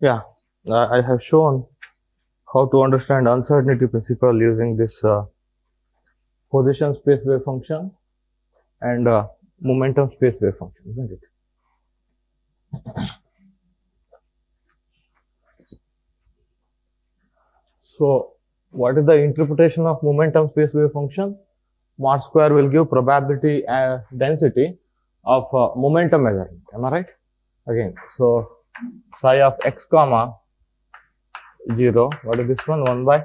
Yeah, I have shown how to understand uncertainty principle using this position space wave function and momentum space wave function, isn't it? So, what is the interpretation of momentum space wave function? Mod square will give probability density of momentum measurement. Am I right? Again, so psi of x comma 0. What is this one? 1 by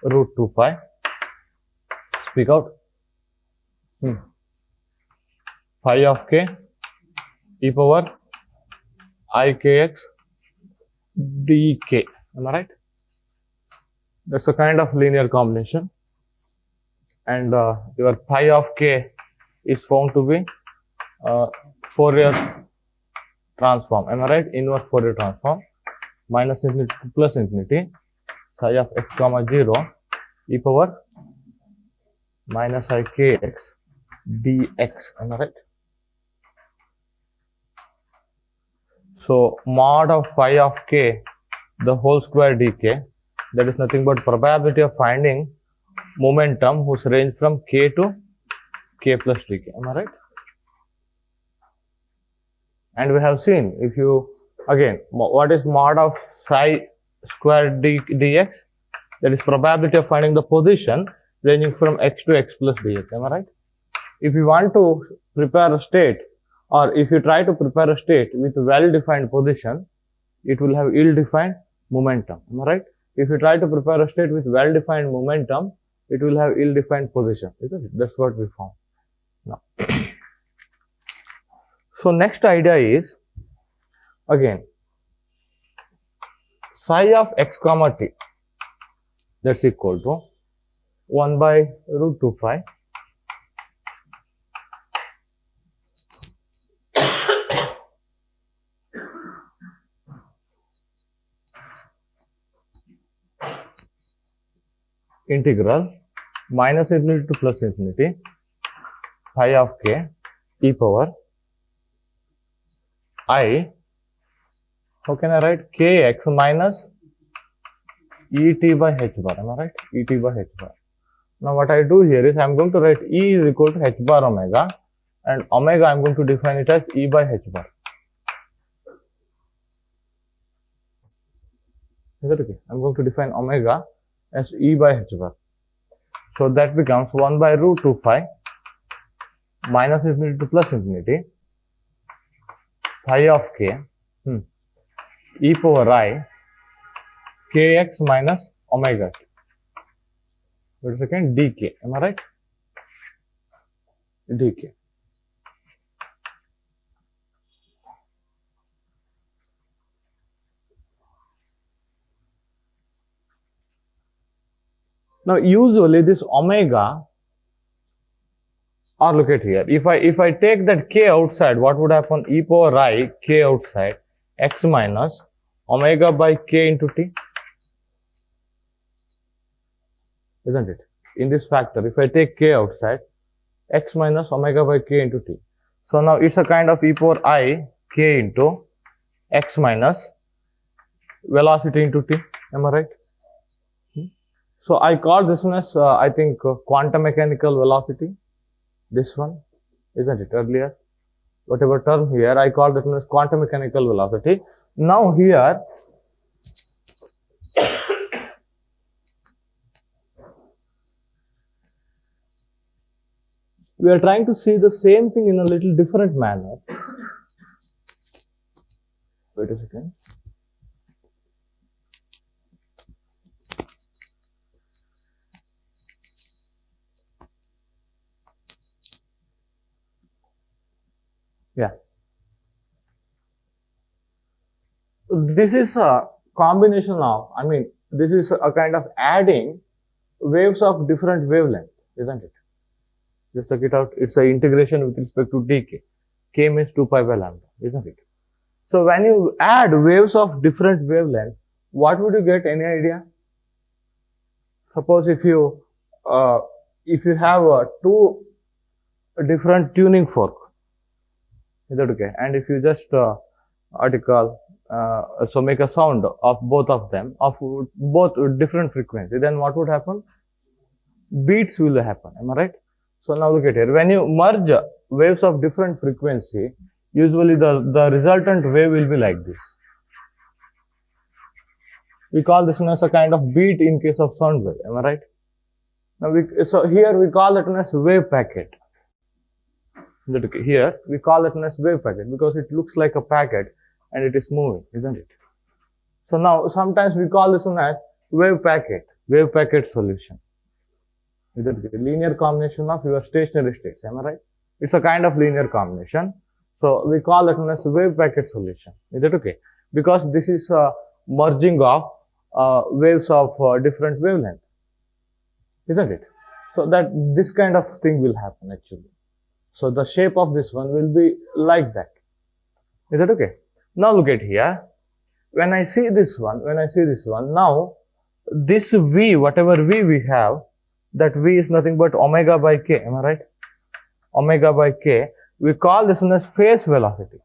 root 2 phi. Speak out. Phi of k e power I kx dk. Am I right? That's a kind of linear combination. And your phi of k is found to be Fourier transform. Am I right? Inverse Fourier transform. Minus infinity to plus infinity. Psi of x comma 0 e power minus I kx dx. Am I right? So mod of phi of k the whole square dk, that is nothing but probability of finding momentum whose range from k to k plus dk. Am I right? And we have seen, if you again, what is mod of psi square dx? That is probability of finding the position ranging from x to x plus dx. Am I right? If you want to prepare a state, or if you try to prepare a state with well-defined position, it will have ill-defined momentum. Am I right? If you try to prepare a state with well-defined momentum, it will have ill-defined position. Isn't it? That's what we found. Now, so next idea is, again, psi of x comma t, that's equal to 1 by root 2 phi integral minus infinity to plus infinity phi of k e power I, how can I write, kx minus et by h bar. Am I right? Et by h bar. Now what I do here is I am going to write E is equal to h bar omega, and omega I am going to define it as E by h bar. Is that okay? I am going to define omega as E by h bar. So that becomes 1 by root 2 phi minus infinity to plus infinity phi of k e power I kx minus omega t. Wait a second, dk. Am I right? dk. Now usually this omega, or look at here, if I take that k outside, what would happen? E power I k outside x minus omega by k into t, isn't it? In this factor, if I take k outside, x minus omega by k into t. So now it's a kind of e power I k into x minus velocity into t. Am I right? So I call this one as I think quantum mechanical velocity. This one, isn't it? Earlier, whatever term here, I call that one as quantum mechanical velocity. Now here, we are trying to see the same thing in a little different manner. Wait a second. Yeah. This is a combination of, this is a kind of adding waves of different wavelength, isn't it? Just check it out. It's an integration with respect to dk. K means 2 pi by lambda, isn't it? So when you add waves of different wavelength, what would you get? Any idea? Suppose if you have two different tuning fork, is that okay? And if you just article so make a sound of both of them of both different frequency, then what would happen? Beats will happen. Am I right? So now look at here. When you merge waves of different frequency, usually the resultant wave will be like this. We call this one as a kind of beat in case of sound wave. Am I right? Now so here we call it as wave packet. Here we call it as wave packet because it looks like a packet and it is moving, isn't it? So now sometimes we call this one as wave packet solution. Is it a linear combination of your stationary states? Am I right? It's a kind of linear combination. So we call it as wave packet solution. Is that okay? Because this is a merging of waves of different wavelength, isn't it? So that this kind of thing will happen actually. So the shape of this one will be like that. Is that okay? Now look at here. When I see this one, now this V, whatever V we have, that V is nothing but omega by k. Am I right? Omega by k. We call this one as phase velocity.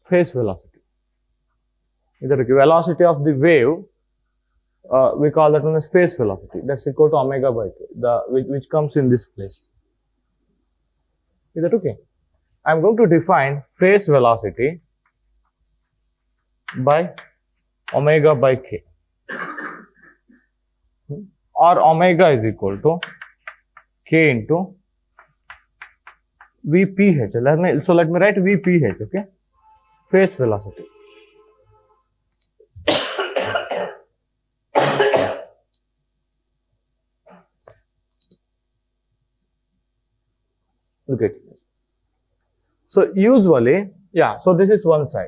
Phase velocity. Is that okay? Velocity of the wave, we call that one as phase velocity. That's equal to omega by k, which comes in this place. Is that okay? I'm going to define phase velocity by omega by k, or omega is equal to k into Vph. So let me write Vph, okay? Phase velocity. Look at it. So usually, yeah, so this is one side.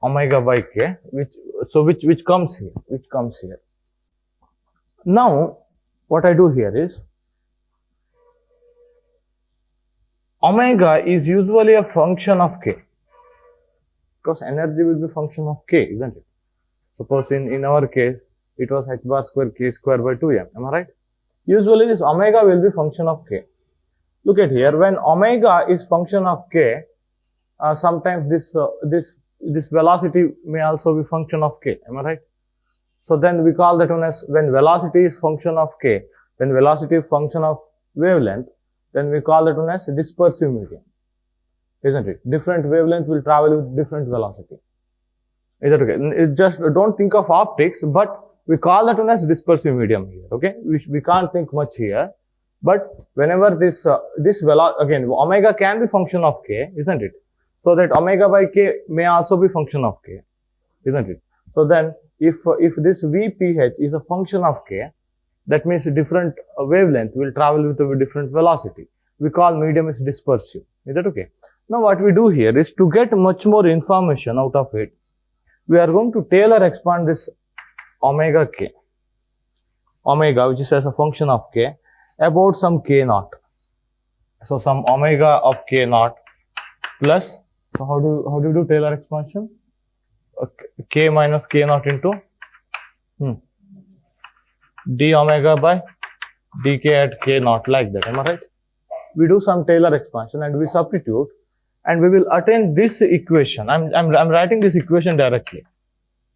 Omega by k, which comes here. Now, what I do here is, omega is usually a function of k, because energy will be function of k, isn't it? Suppose in our case, it was h bar square k square by 2m. Am I right? Usually this omega will be function of k. Look at here. When omega is function of k, sometimes this velocity may also be function of k. Am I right? So then we call that one as, when velocity is function of k, when velocity is function of wavelength, then we call that one as dispersive medium, isn't it? Different wavelength will travel with different velocity. Is that okay? Just don't think of optics, but we call that one as dispersive medium here. Okay, we can't think much here, but whenever this again, omega can be function of k, isn't it? So that omega by k may also be function of k, isn't it? So then if this Vph is a function of k, that means different wavelength will travel with a different velocity. We call medium is dispersive. Is that okay? Now what we do here is, to get much more information out of it, we are going to Taylor expand this omega k, which is as a function of k, about some k naught. So some omega of k naught plus, so how do you do Taylor expansion? K minus k naught into d omega by dk at k naught, like that. Am I right? We do some Taylor expansion and we substitute, and we will attain this equation. I'm writing this equation directly.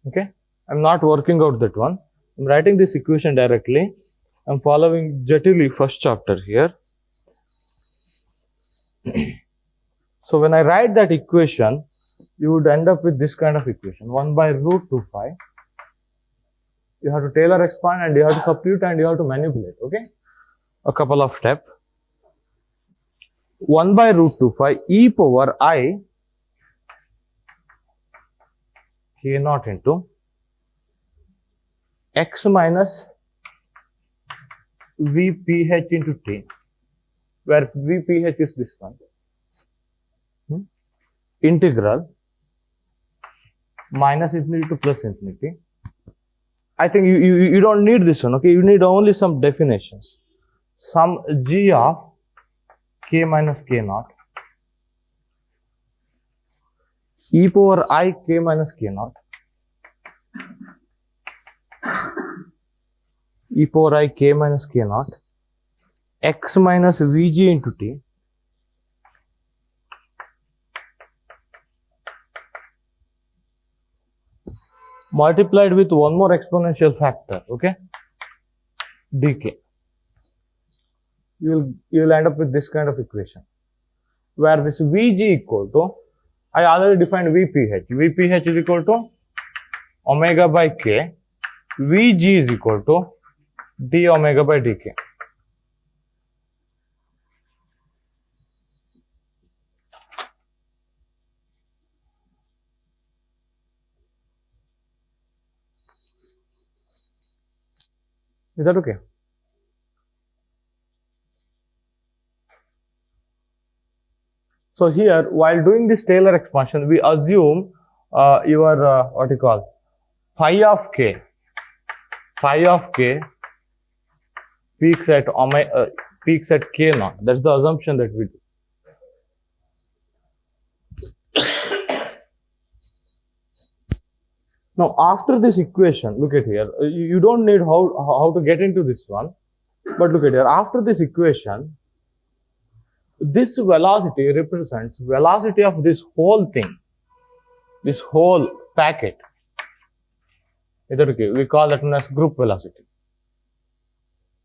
Okay, I'm not working out that one. I'm writing this equation directly. I'm following Jatili first chapter here. So when I write that equation, you would end up with this kind of equation: 1 by root 2 phi. You have to Taylor expand and you have to substitute and you have to manipulate. Okay, a couple of steps. 1 by root 2 phi e power I k naught into x minus Vph into t, where Vph is this one. Integral minus infinity to plus infinity. I think you don't need this one, okay? You need only some definitions. Some g of k minus k naught e power I k minus k naught e power I k minus k naught x minus Vg into t multiplied with one more exponential factor, okay, dk. You'll end up with this kind of equation, where this Vg equal to, I already defined Vph. Vph is equal to omega by k. Vg is equal to d omega by dk. Is that okay? So here, while doing this Taylor expansion, we assume your what you call phi of k peaks at k naught. That's the assumption that we do. Now, after this equation, look at here. You don't need how to get into this one, but look at here. After this equation, this velocity represents velocity of this whole thing, this whole packet. Is that okay? We call that one as group velocity.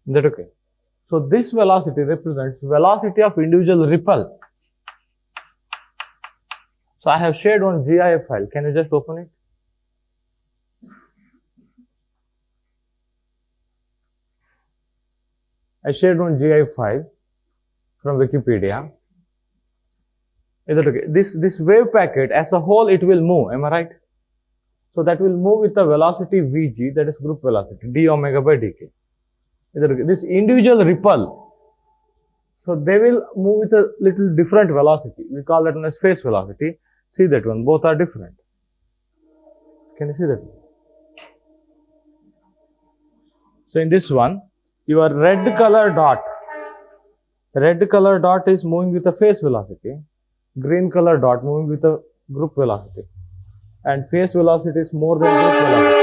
Is that okay? So this velocity represents velocity of individual ripple. So I have shared one GIF file. Can you just open it? I shared one GIF file from Wikipedia. Is that okay? This wave packet as a whole, it will move. Am I right? So that will move with the velocity Vg, that is group velocity, d omega by dk. Is that okay? This individual ripple, so they will move with a little different velocity. We call that one as phase velocity. See that one, both are different. Can you see that one? So in this one, your red color dot is moving with a phase velocity, green color dot moving with a group velocity, and phase velocity is more than group velocity.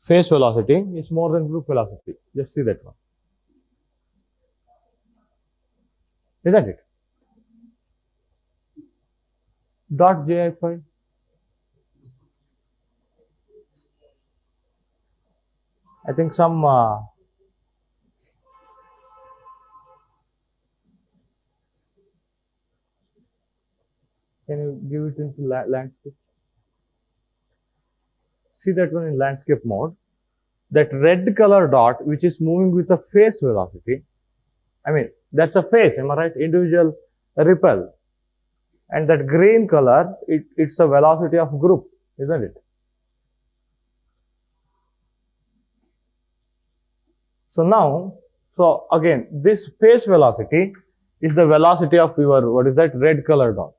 Phase velocity is more than group velocity. Just see that one. Isn't it? Dot GIF file. I think some can you give it into landscape? See that one in landscape mode. That red color dot, which is moving with a phase velocity. I mean, that's a phase, am I right? Individual ripple. And that green color, it's a velocity of group, isn't it? So now, so again, this phase velocity is the velocity of your, what is that, red color dot,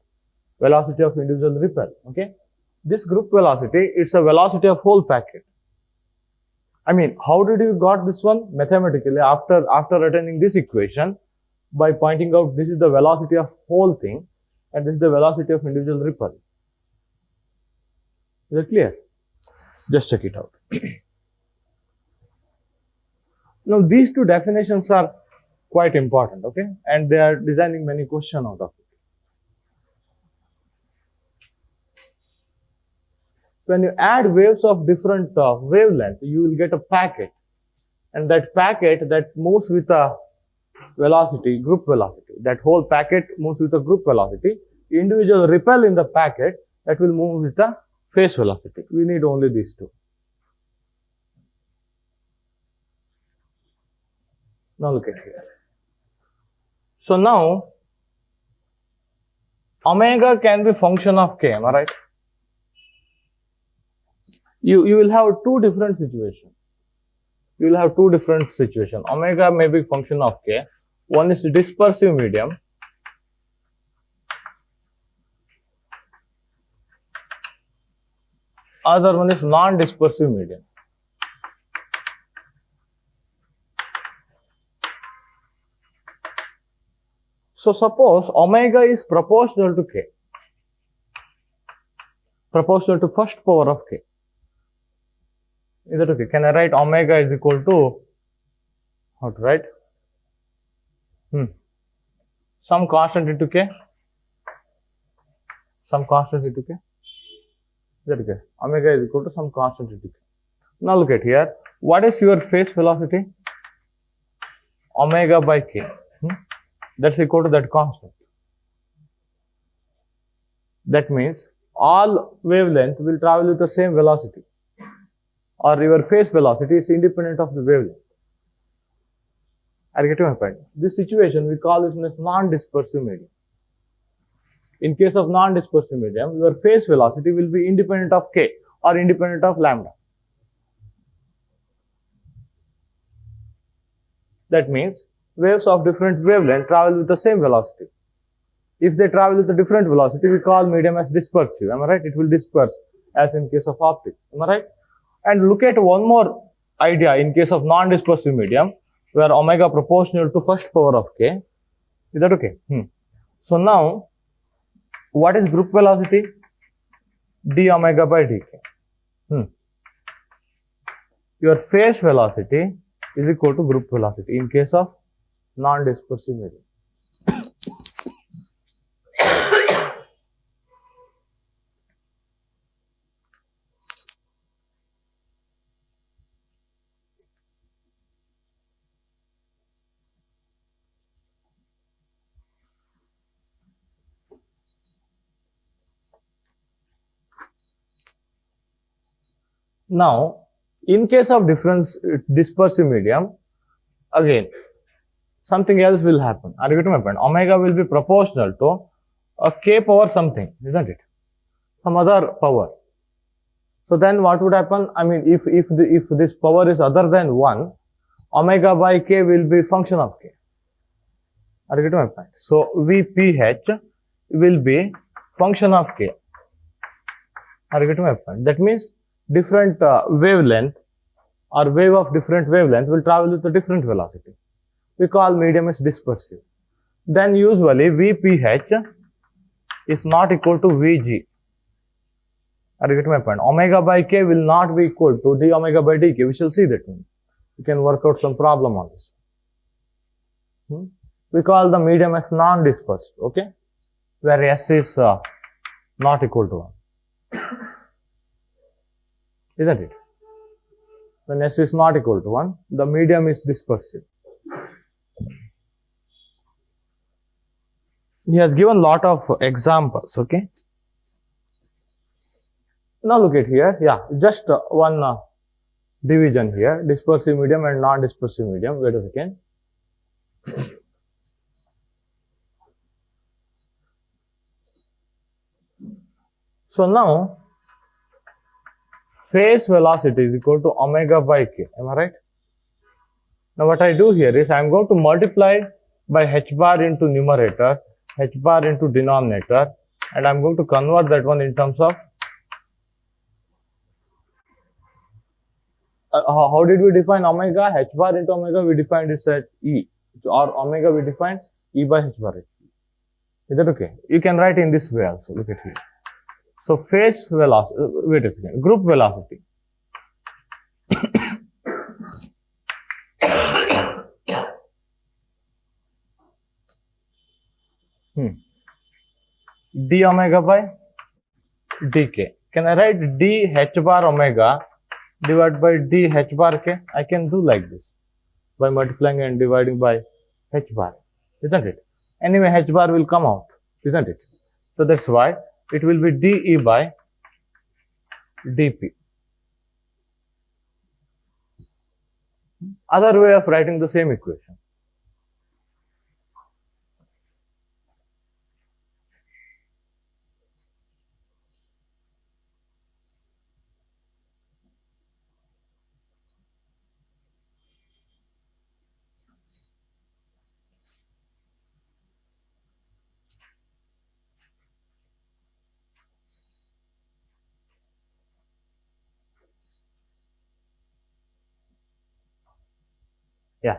velocity of individual ripple, okay? This group velocity is a velocity of whole packet. I mean, how did you got this one? Mathematically, after attaining this equation, by pointing out this is the velocity of whole thing, and this is the velocity of individual ripple. Is that clear? Just check it out. Now, these two definitions are quite important, okay? And they are designing many questions out of it. When you add waves of different wavelength, you will get a packet. And that packet that moves with a velocity, group velocity, that whole packet moves with a group velocity. Individual ripple in the packet that will move with a phase velocity. We need only these two. Now look at here. So now, omega can be function of k, am I right? You will have two different situations. You will have two different situations. Omega may be function of k. One is dispersive medium. Other one is non-dispersive medium. So suppose omega is proportional to k, proportional to first power of k. Is that okay? Can I write omega is equal to, how to write? Some constant into k. some constant into k. Is that okay? Omega is equal to some constant into k. Now look at here. What is your phase velocity? Omega by k. That's equal to that constant. That means all wavelength will travel with the same velocity, or your phase velocity is independent of the wavelength. I get to my point. This situation we call this as non-dispersive medium. In case of non-dispersive medium, your phase velocity will be independent of k or independent of lambda. That means waves of different wavelength travel with the same velocity. If they travel with a different velocity, we call medium as dispersive. Am I right? It will disperse, as in case of optics. Am I right? And look at one more idea in case of non-dispersive medium, where omega proportional to first power of k. Is that okay? So now, what is group velocity? D omega by dk. Your phase velocity is equal to group velocity in case of non-dispersive medium. Now, in case of dispersive medium, again, something else will happen. Are you getting my point? Omega will be proportional to a k power something, isn't it? Some other power. So then what would happen? I mean, if this power is other than 1, omega by k will be function of k. Are you getting my point? So Vph will be function of k. Are you getting my point? That means different wavelength or wave of different wavelength will travel with a different velocity. We call medium as dispersive. Then usually Vph is not equal to Vg. Are you getting my point? Omega by k will not be equal to d omega by dk. We shall see that one. You can work out some problem on this. We call the medium as non-dispersed, okay? Where S is not equal to 1. Isn't it? When S is not equal to 1, the medium is dispersive. He has given lot of examples, okay? Now look at here, yeah, just one division here, dispersive medium and non-dispersive medium. Wait a second. So now, phase velocity is equal to omega by k. Am I right? Now what I do here is I am going to multiply by h bar into numerator, h bar into denominator, and I am going to convert that one in terms of how did we define omega? H bar into omega we defined it as E, or omega we defined E by h bar. Is that okay? You can write in this way also. Look at here. So phase velocity, wait a second, group velocity. D omega by dk. Can I write d h bar omega divided by d h bar k? I can do like this by multiplying and dividing by h bar, isn't it? Anyway, h bar will come out, isn't it? So that's why it will be dE by dP. Other way of writing the same equation. Yeah.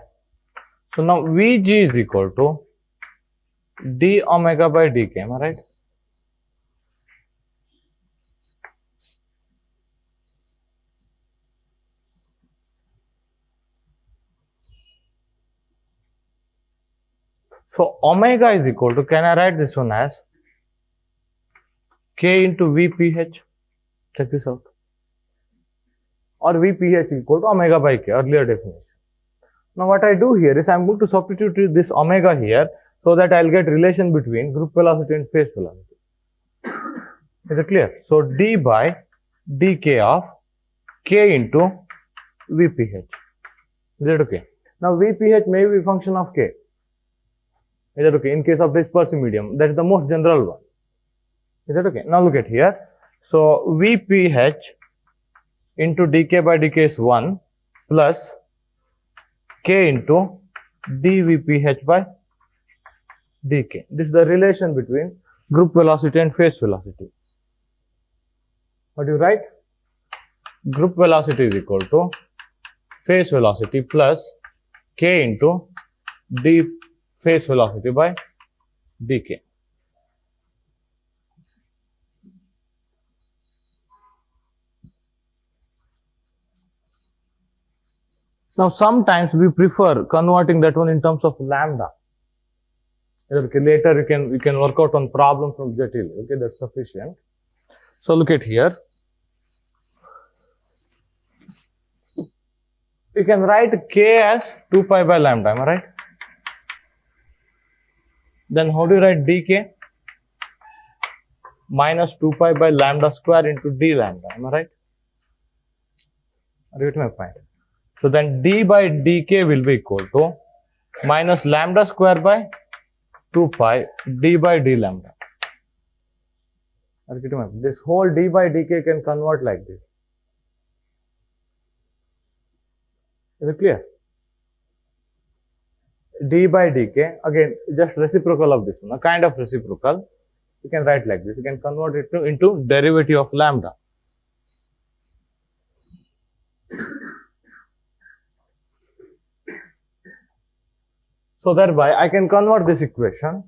So now Vg is equal to d omega by dk. Am I right? So omega is equal to, can I write this one as K into VPH. Check this out. Or VPH equal to omega by K, earlier definition. Now what I do here is I'm going to substitute this omega here so that I'll get relation between group velocity and phase velocity. Is it clear? So d by dk of K into VPH. Is that okay? Now VPH may be a function of K. Is that okay? In case of dispersive medium, that is the most general one. Is that okay? Now look at here. So VPH into dk by dk is 1 plus K into dVPH by dk. This is the relation between group velocity and phase velocity. What do you write? Group velocity is equal to phase velocity plus K into d phase velocity by dk. Now sometimes we prefer converting that one in terms of lambda. Okay, later you can work out on problems from Jatil. Okay, that's sufficient. So look at here. You can write K as 2 pi by lambda, am I right? Then how do you write dk? Minus 2 pi by lambda square into d lambda, am I right? Are you getting my point? So then d by dk will be equal to minus lambda square by 2 pi d by d lambda. Are you getting my point? This whole d by dk can convert like this. Is it clear? D by dk, again, just reciprocal of this one, a kind of reciprocal. You can write like this. You can convert it into derivative of lambda. So thereby, I can convert this equation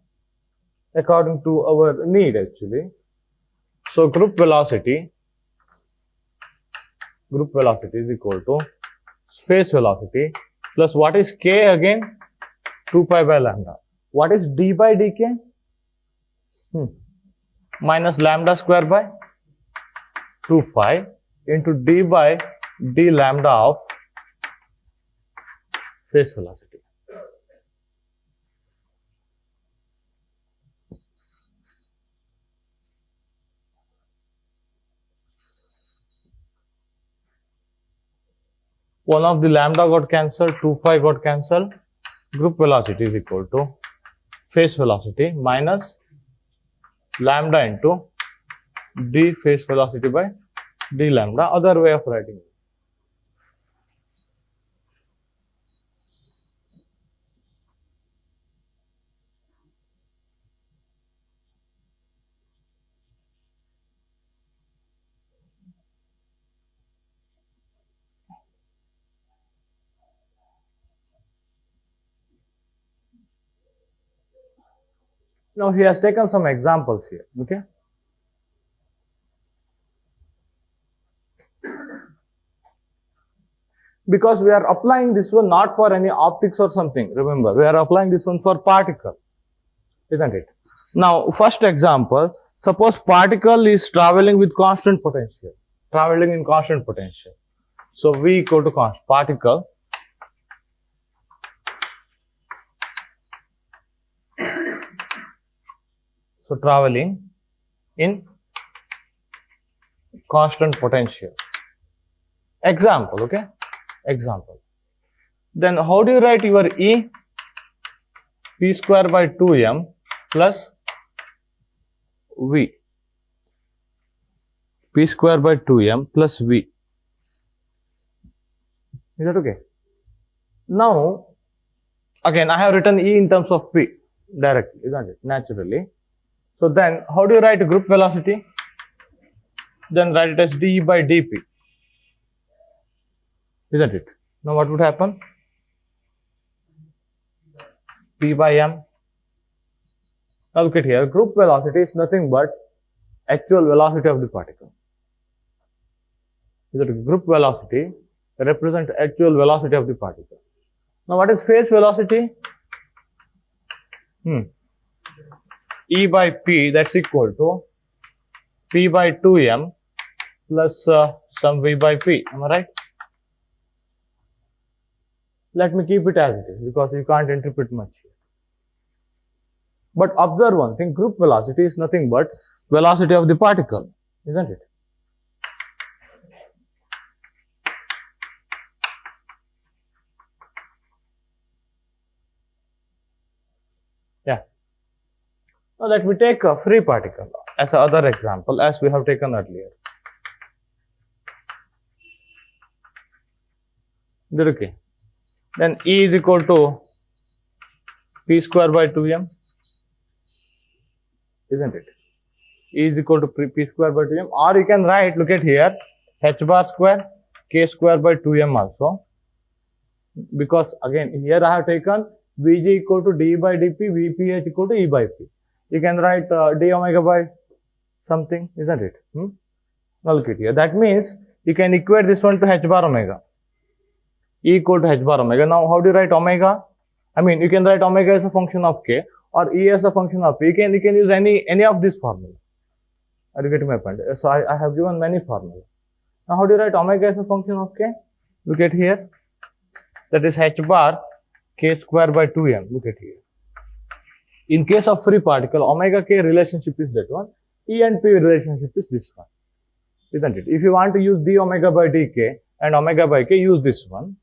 according to our need actually. So group velocity is equal to phase velocity plus what is K again? 2 pi by lambda. What is d by dk? Minus lambda square by 2 pi into d by d lambda of phase velocity. One of the lambda got cancelled, 2 pi got cancelled. Group velocity is equal to phase velocity minus lambda into d phase velocity by d lambda. Other way of writing it. Now he has taken some examples here, okay? Because we are applying this one not for any optics or something, remember, we are applying this one for particle, isn't it? Now, first example, suppose particle is traveling with constant potential, traveling in constant potential. So, V equal to constant, particle so traveling in constant potential. Example, okay? Example. Then how do you write your E? P square by 2m plus V. P square by 2m plus V. Is that okay? Now, again, I have written E in terms of P directly, isn't it? Naturally. So then, how do you write group velocity? Then write it as d by dp. Isn't it? Now what would happen? P by m. Now look at here. Group velocity is nothing but actual velocity of the particle. Is it group velocity represents actual velocity of the particle. Now what is phase velocity? E by P, that's equal to P by 2m plus some V by P. Am I right? Let me keep it as it is because you can't interpret much here. But observe one thing, group velocity is nothing but velocity of the particle, isn't it? Yeah. Now let me take a free particle as another example as we have taken earlier. Okay. Then E is equal to P square by 2m, isn't it? E is equal to P square by 2m, or you can write, look at here, h bar square K square by 2m also, because again here I have taken Vg equal to d by dp, Vph equal to E by P. You can write d omega by something, isn't it? Now look at here, that means you can equate this one to h bar omega. E equal to h bar omega. Now, how do you write omega? I mean, you can write omega as a function of k or E as a function of P. You can use any of this formula. Are you getting my point? So, I have given many formulas. Now, how do you write omega as a function of k? Look at here. That is h bar k square by 2m. Look at here. In case of free particle, omega k relationship is that one. E and P relationship is this one. Isn't it? If you want to use d omega by dk and omega by k, use this one.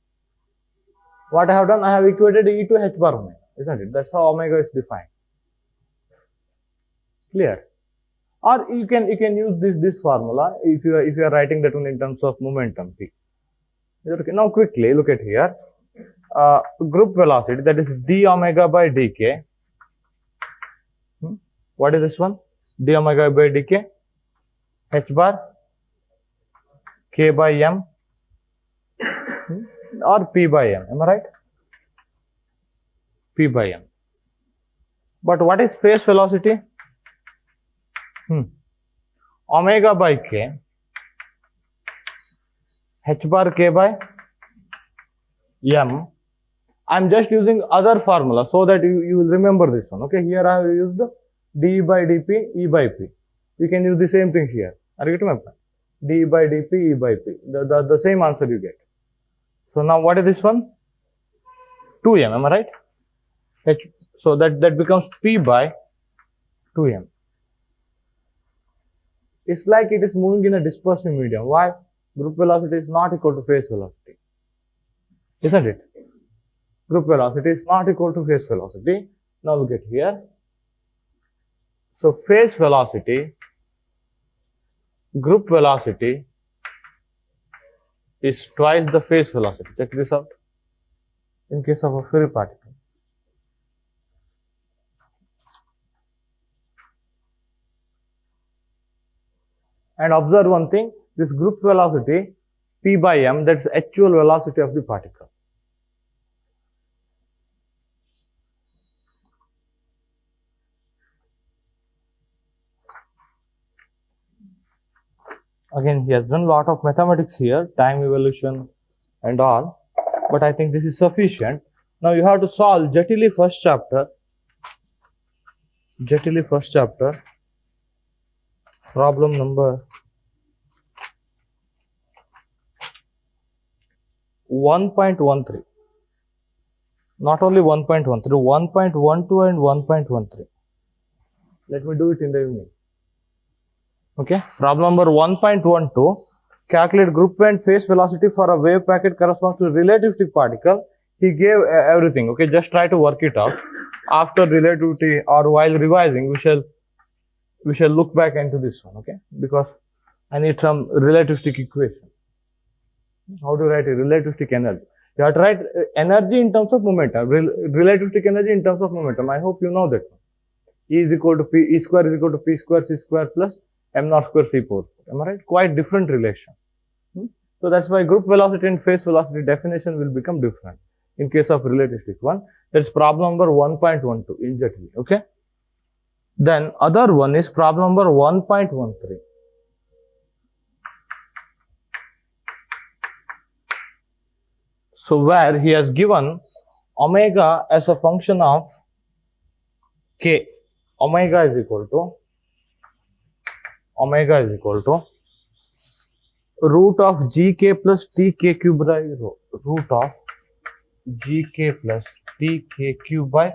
What I have done, I have equated E to h bar omega, isn't it? That's how omega is defined. Clear? Or you can use this formula if you are writing that one in terms of momentum p. Okay. Now quickly look at here. Group velocity, that is d omega by dk. What is this one? D omega by dk, h bar k by m. Or P by m, am I right? P by m. But what is phase velocity? Omega by k, h bar k by m. I'm just using other formula so that you will remember this one. Okay, here I have used d by dp, E by P. You can use the same thing here. Are you getting my point? D by dp, E by P. The same answer you get. So now what is this one? 2m, am I right? So that becomes P by 2m. It's like it is moving in a dispersive medium. Why? Group velocity is not equal to phase velocity. Isn't it? Group velocity is not equal to phase velocity. Now look at here. So phase velocity, group velocity is twice the phase velocity. Check this out. In case of a free particle. And observe one thing, this group velocity P by m, that's actual velocity of the particle. Again, he has done a lot of mathematics here, time evolution and all, but I think this is sufficient. Now you have to solve Jatili first chapter, problem number 1.13. Not only 1.13, 1.12 and 1.13. Let me do it in the evening. Okay, problem number 1.12, calculate group and phase velocity for a wave packet corresponds to relativistic particle. He gave everything. Okay, just try to work it out. After relativity or while revising, we shall look back into this one. Okay, because I need some relativistic equation. How to write a relativistic energy? You have to write energy in terms of momentum, relativistic energy in terms of momentum. I hope you know that one. E is equal to P, E square is equal to P square C square plus m naught square C power 4. Am I right? Quite different relation. So that's why group velocity and phase velocity definition will become different in case of relativistic one. That's problem number 1.12 in Jatili. Okay. Then other one is problem number 1.13. So where he has given omega as a function of k. Omega is equal to omega is equal to root of gk plus tk cube by rho. Root of gk plus tk cube by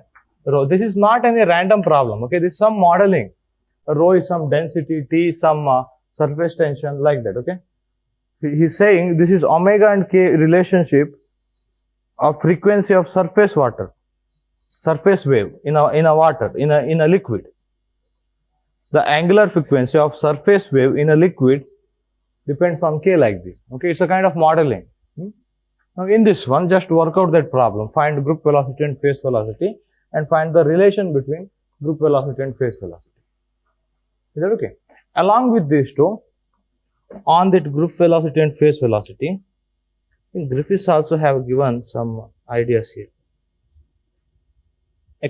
rho. This is not any random problem. Okay, this is some modeling. Rho is some density, t some surface tension, like that. Okay, he's saying this is omega and k relationship of frequency of surface wave in a water, in a liquid. The angular frequency of surface wave in a liquid depends on k, like this. Okay, it's a kind of modeling. Now in this one, just work out that problem. Find group velocity and phase velocity, and find the relation between group velocity and phase velocity. Is that okay? Along with these two, on that group velocity and phase velocity, Griffiths also have given some ideas here.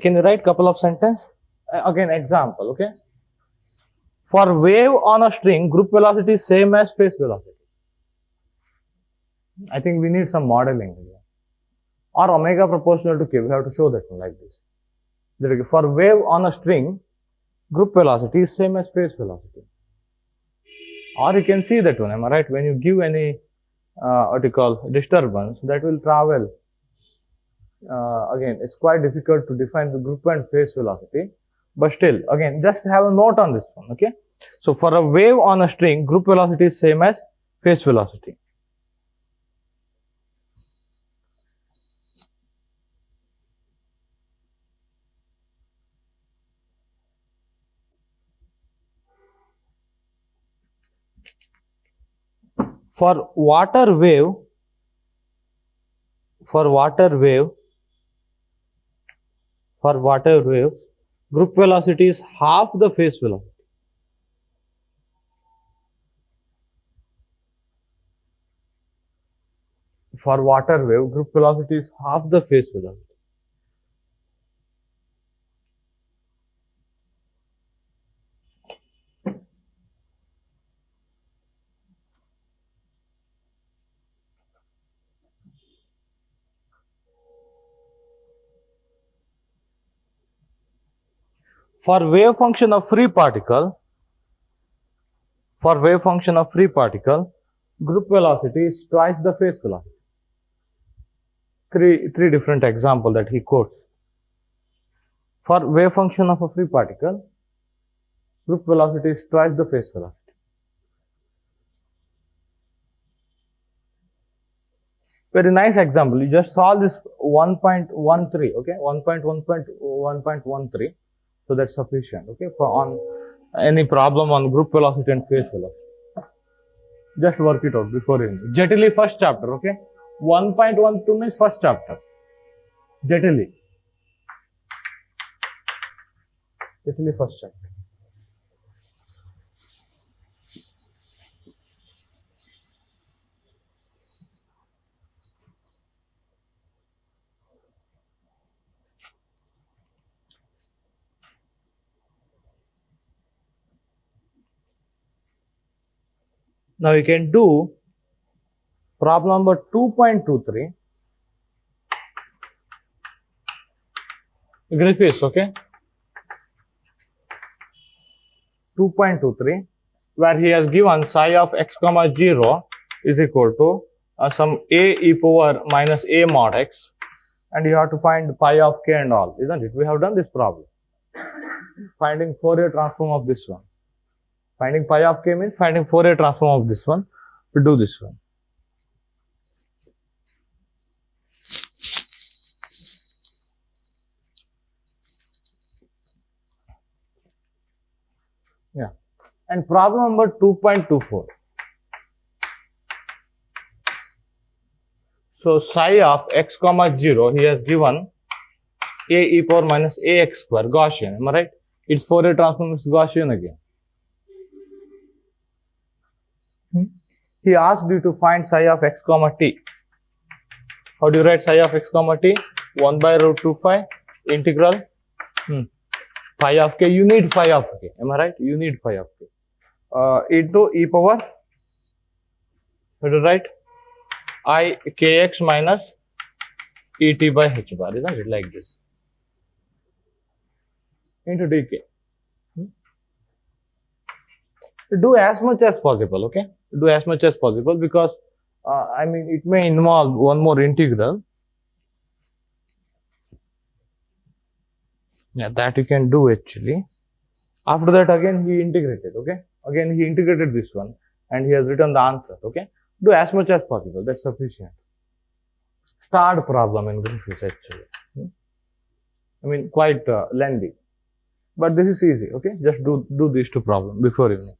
Can you write couple of sentences? Again, example, okay? For wave on a string, group velocity is same as phase velocity. I think we need some modeling here. Or omega proportional to k, we have to show that one like this. For wave on a string, group velocity is same as phase velocity. Or you can see that one, am I right? When you give any what you call disturbance, that will travel. Again, it's quite difficult to define the group and phase velocity, but still, again, just have a note on this one. Okay, so for a wave on a string, group velocity is same as phase velocity. For water wave, group velocity is half the phase velocity. For water wave, group velocity is half the phase velocity. For wave function of free particle, group velocity is twice the phase velocity. Three different examples that he quotes. For wave function of a free particle, group velocity is twice the phase velocity. Very nice example. You just solve this 1.13, okay, 1.13. So that's sufficient, okay, for on any problem on group velocity and phase velocity. Just work it out before you. Jetily first chapter, okay. 1.12 means first chapter. Jetily first chapter. Now you can do problem number 2.23. Griffiths, okay. 2.23, where he has given psi of x comma 0 is equal to some a e power minus a mod x, and you have to find pi of k and all, isn't it? We have done this problem. Finding Fourier transform of this one. Finding pi of k means finding Fourier transform of this one. We do this one. Yeah. And problem number 2.24. So psi of x comma 0, he has given a e power minus ax square, Gaussian, am I right? Its Fourier transform is Gaussian again. He asked you to find psi of x comma t. How do you write psi of x comma t? 1 by root 2 phi integral phi of k. You need phi of k, am I right? You need phi of k into e power, what do you write? I kx minus et by h bar, isn't it? Like this, into dk. Do as much as possible, okay? Do as much as possible because I mean it may involve one more integral. Yeah, that you can do actually. After that again he integrated, okay? Again he integrated this one and he has written the answer, okay? Do as much as possible, that's sufficient. Start problem in Griffiths actually. I mean quite lengthy. But this is easy, okay? Just do these two problems before evening.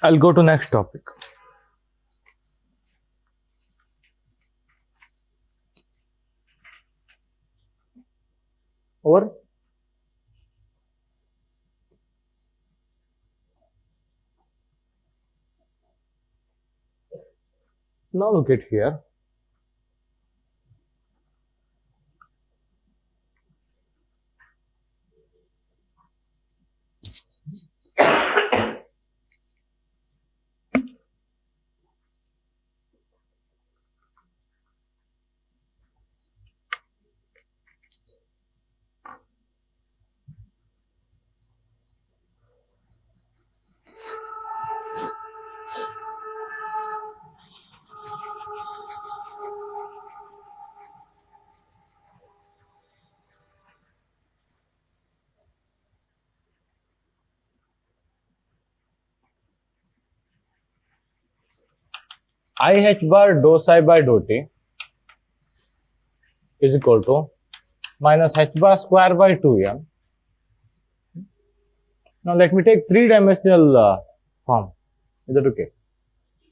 I'll go to next topic. Over. Now look at here. I h bar dou psi by dou t is equal to minus h bar square by 2m. Now let me take three-dimensional form. Is that okay?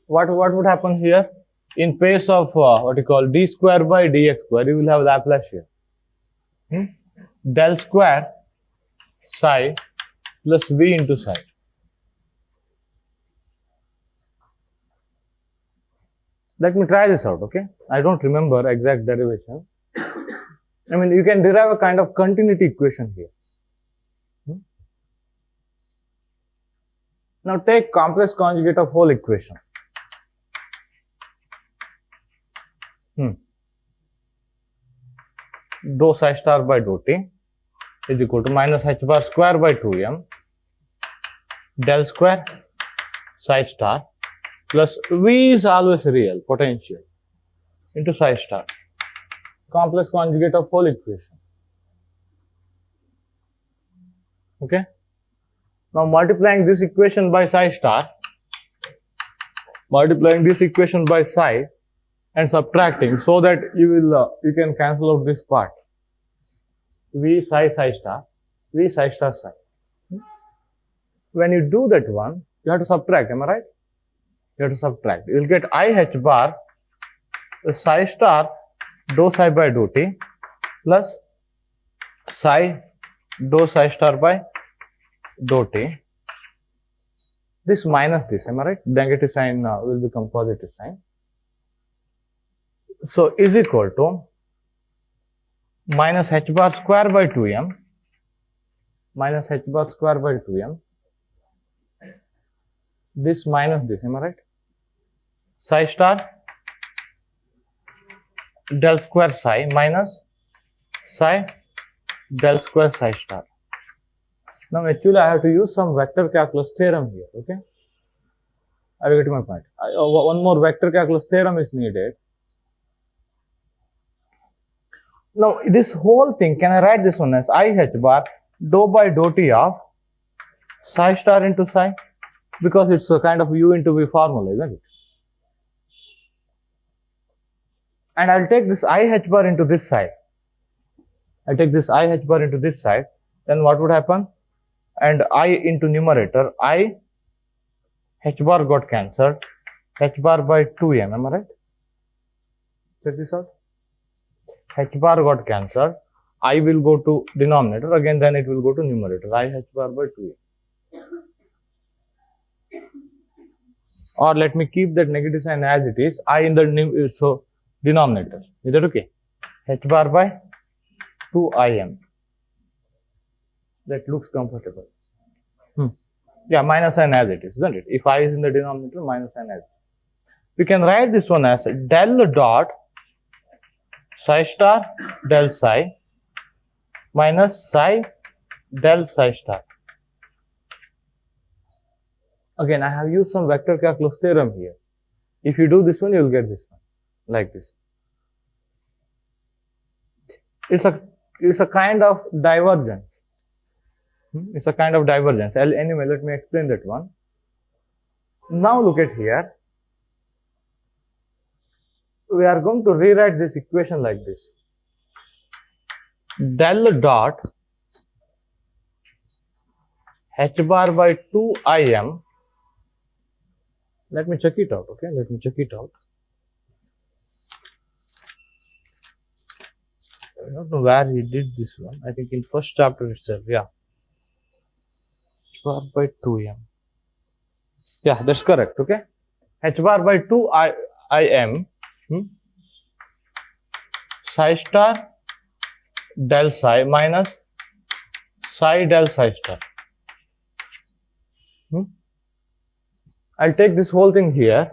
What would happen here? In place of what you call d square by dx square, you will have Laplace here. Del square psi plus v into psi. Let me try this out, okay? I don't remember exact derivation. I mean, you can derive a kind of continuity equation here. Now take complex conjugate of whole equation. Dou psi star by dou t is equal to minus h bar square by 2m del square psi star plus v is always real, potential, into psi star. Complex conjugate of whole equation. Okay? Now multiplying this equation by psi star, multiplying this equation by psi and subtracting so that you can cancel out this part. V psi star, V psi star psi. When you do that one, you have to subtract, am I right? You have to subtract. You will get I h bar psi star dou psi by dou t plus psi dou psi star by dou t. This minus this, am I right? Negative sign will become positive sign. So is equal to minus h bar square by 2m minus h bar square by 2m. This minus this, am I right? Psi star del square psi minus psi del square psi star. Now actually I have to use some vector calculus theorem here, okay? I will get my point. One more vector calculus theorem is needed. Now this whole thing, can I write this one as I h bar dou by dou t of psi star into psi? Because it's a kind of u into v formula, isn't it? And I'll take this I h bar into this side. I take this I h bar into this side, then what would happen? And I into numerator, I h bar got cancelled, h bar by 2m, am I right? Check this out. H bar got cancelled, I will go to denominator, again then it will go to numerator, I h bar by 2m. Or let me keep that negative sign as it is, I in the denominator. Is that okay? H bar by 2im. That looks comfortable. Yeah, minus sign as it is, isn't it? If I is in the denominator, minus sign as it is. We can write this one as del dot psi star del psi minus psi del psi star. Again, I have used some vector calculus theorem here. If you do this one, you will get this one, like this. It's a kind of divergence. It's a kind of divergence. Anyway, let me explain that one. Now look at here. We are going to rewrite this equation like this. Del dot h bar by 2 im. Let me check it out, okay? Let me check it out. I don't know where he did this one. I think in first chapter itself, yeah. H bar by 2m. Yeah, that's correct, okay? H bar by 2 im. Psi star del psi minus psi del psi star. I'll take this whole thing here,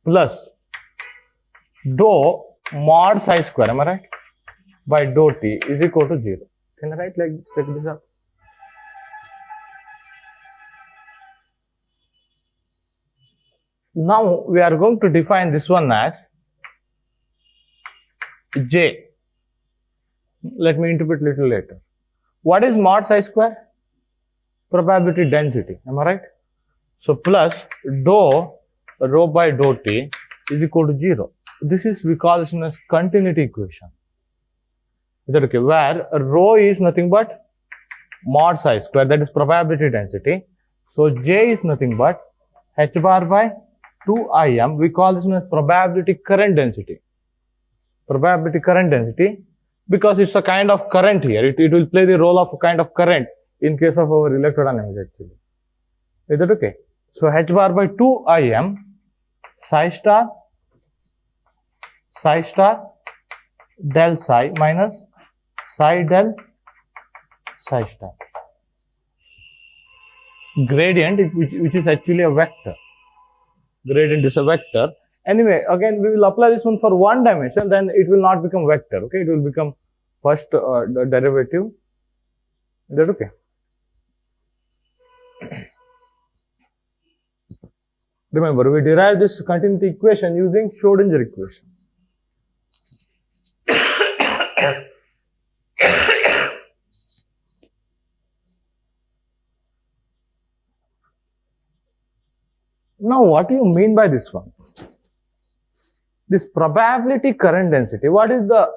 plus dou mod psi square, am I right? By dou t is equal to 0. Can I write like this? Check this out. Now we are going to define this one as J. Let me interpret little later. What is mod psi square? Probability density, am I right? So plus dou rho by dou t is equal to 0. This is, we call this as continuity equation. Is that okay? Where rho is nothing but mod psi square, that is probability density. So J is nothing but h bar by 2 im. We call this as probability current density. Probability current density, because it's a kind of current here. It will play the role of a kind of current in case of our electrodynamics actually. Is that okay? So h bar by 2 im psi star del psi minus psi del psi star. Gradient, which is actually a vector. Gradient is a vector. Anyway, again, we will apply this one for one dimension, then it will not become vector, okay? It will become first derivative. Is that okay? Remember, we derived this continuity equation using Schrodinger equation. Now, what do you mean by this one? This probability current density, what is the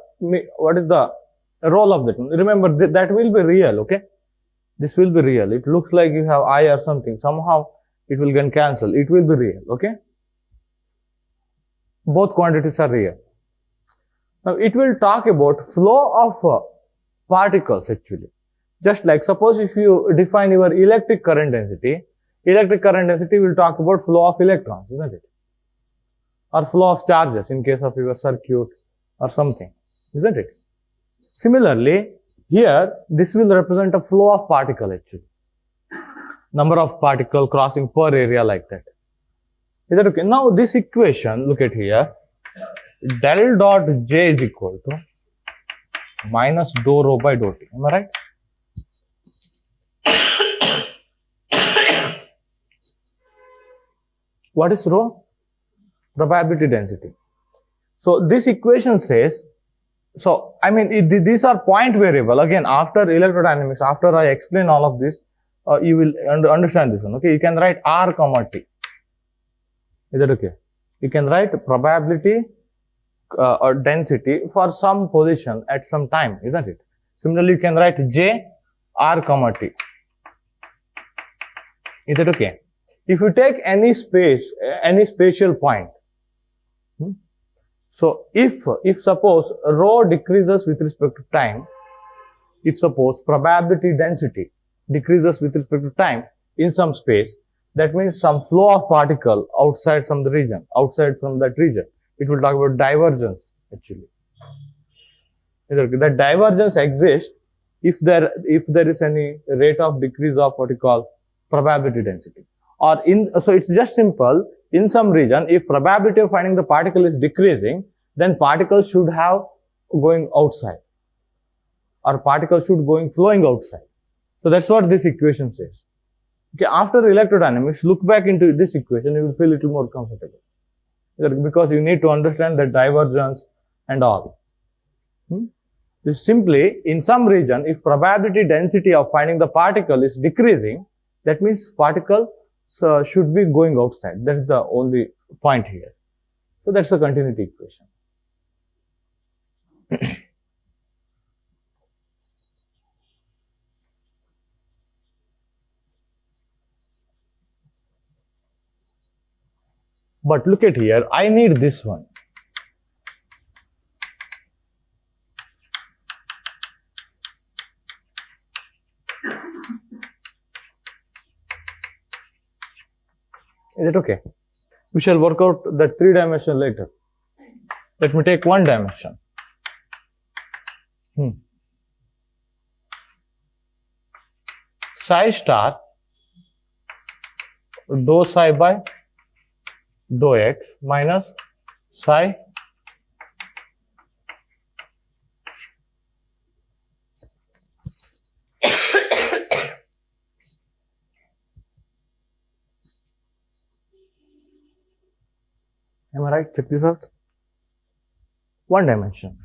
role of that? Remember, that will be real, okay? This will be real. It looks like you have I or something. Somehow, it will get cancelled. It will be real, okay? Both quantities are real. Now, it will talk about flow of particles actually. Just like, suppose if you define your electric current density will talk about flow of electrons, isn't it? Or flow of charges in case of your circuit or something, isn't it? Similarly, here, this will represent a flow of particle actually. Number of particle crossing per area like that. Is that okay? Now, this equation, look at here, del dot J is equal to minus dou rho by dou t. Am I right? What is rho? Probability density. So this equation says, so I mean these are point variable. Again, after electrodynamics, after I explain all of this, you will understand this one. Okay, you can write R comma T. Is that okay? You can write probability or density for some position at some time, isn't it? Similarly, you can write J R comma T. Is that okay? If you take any space, any spatial point, so if suppose rho decreases with respect to time, if suppose probability density decreases with respect to time in some space, that means some flow of particle outside from the region, outside from that region. It will talk about divergence actually. That divergence exists if there is any rate of decrease of what you call probability density. Or so it's just simple, in some region, if probability of finding the particle is decreasing, then particles should have going outside, or particles should flowing outside. So that's what this equation says. Okay, after electrodynamics, look back into this equation, you will feel a little more comfortable. Because you need to understand the divergence and all. This simply, in some region, if probability density of finding the particle is decreasing, that means particle should be going outside. That is the only point here. So that's the continuity equation. But look at here, I need this one. Is it okay? We shall work out that 3 dimension later. Let me take 1 dimension. Psi star dou psi by dou x minus psi am I right? Check this out. 1 dimension.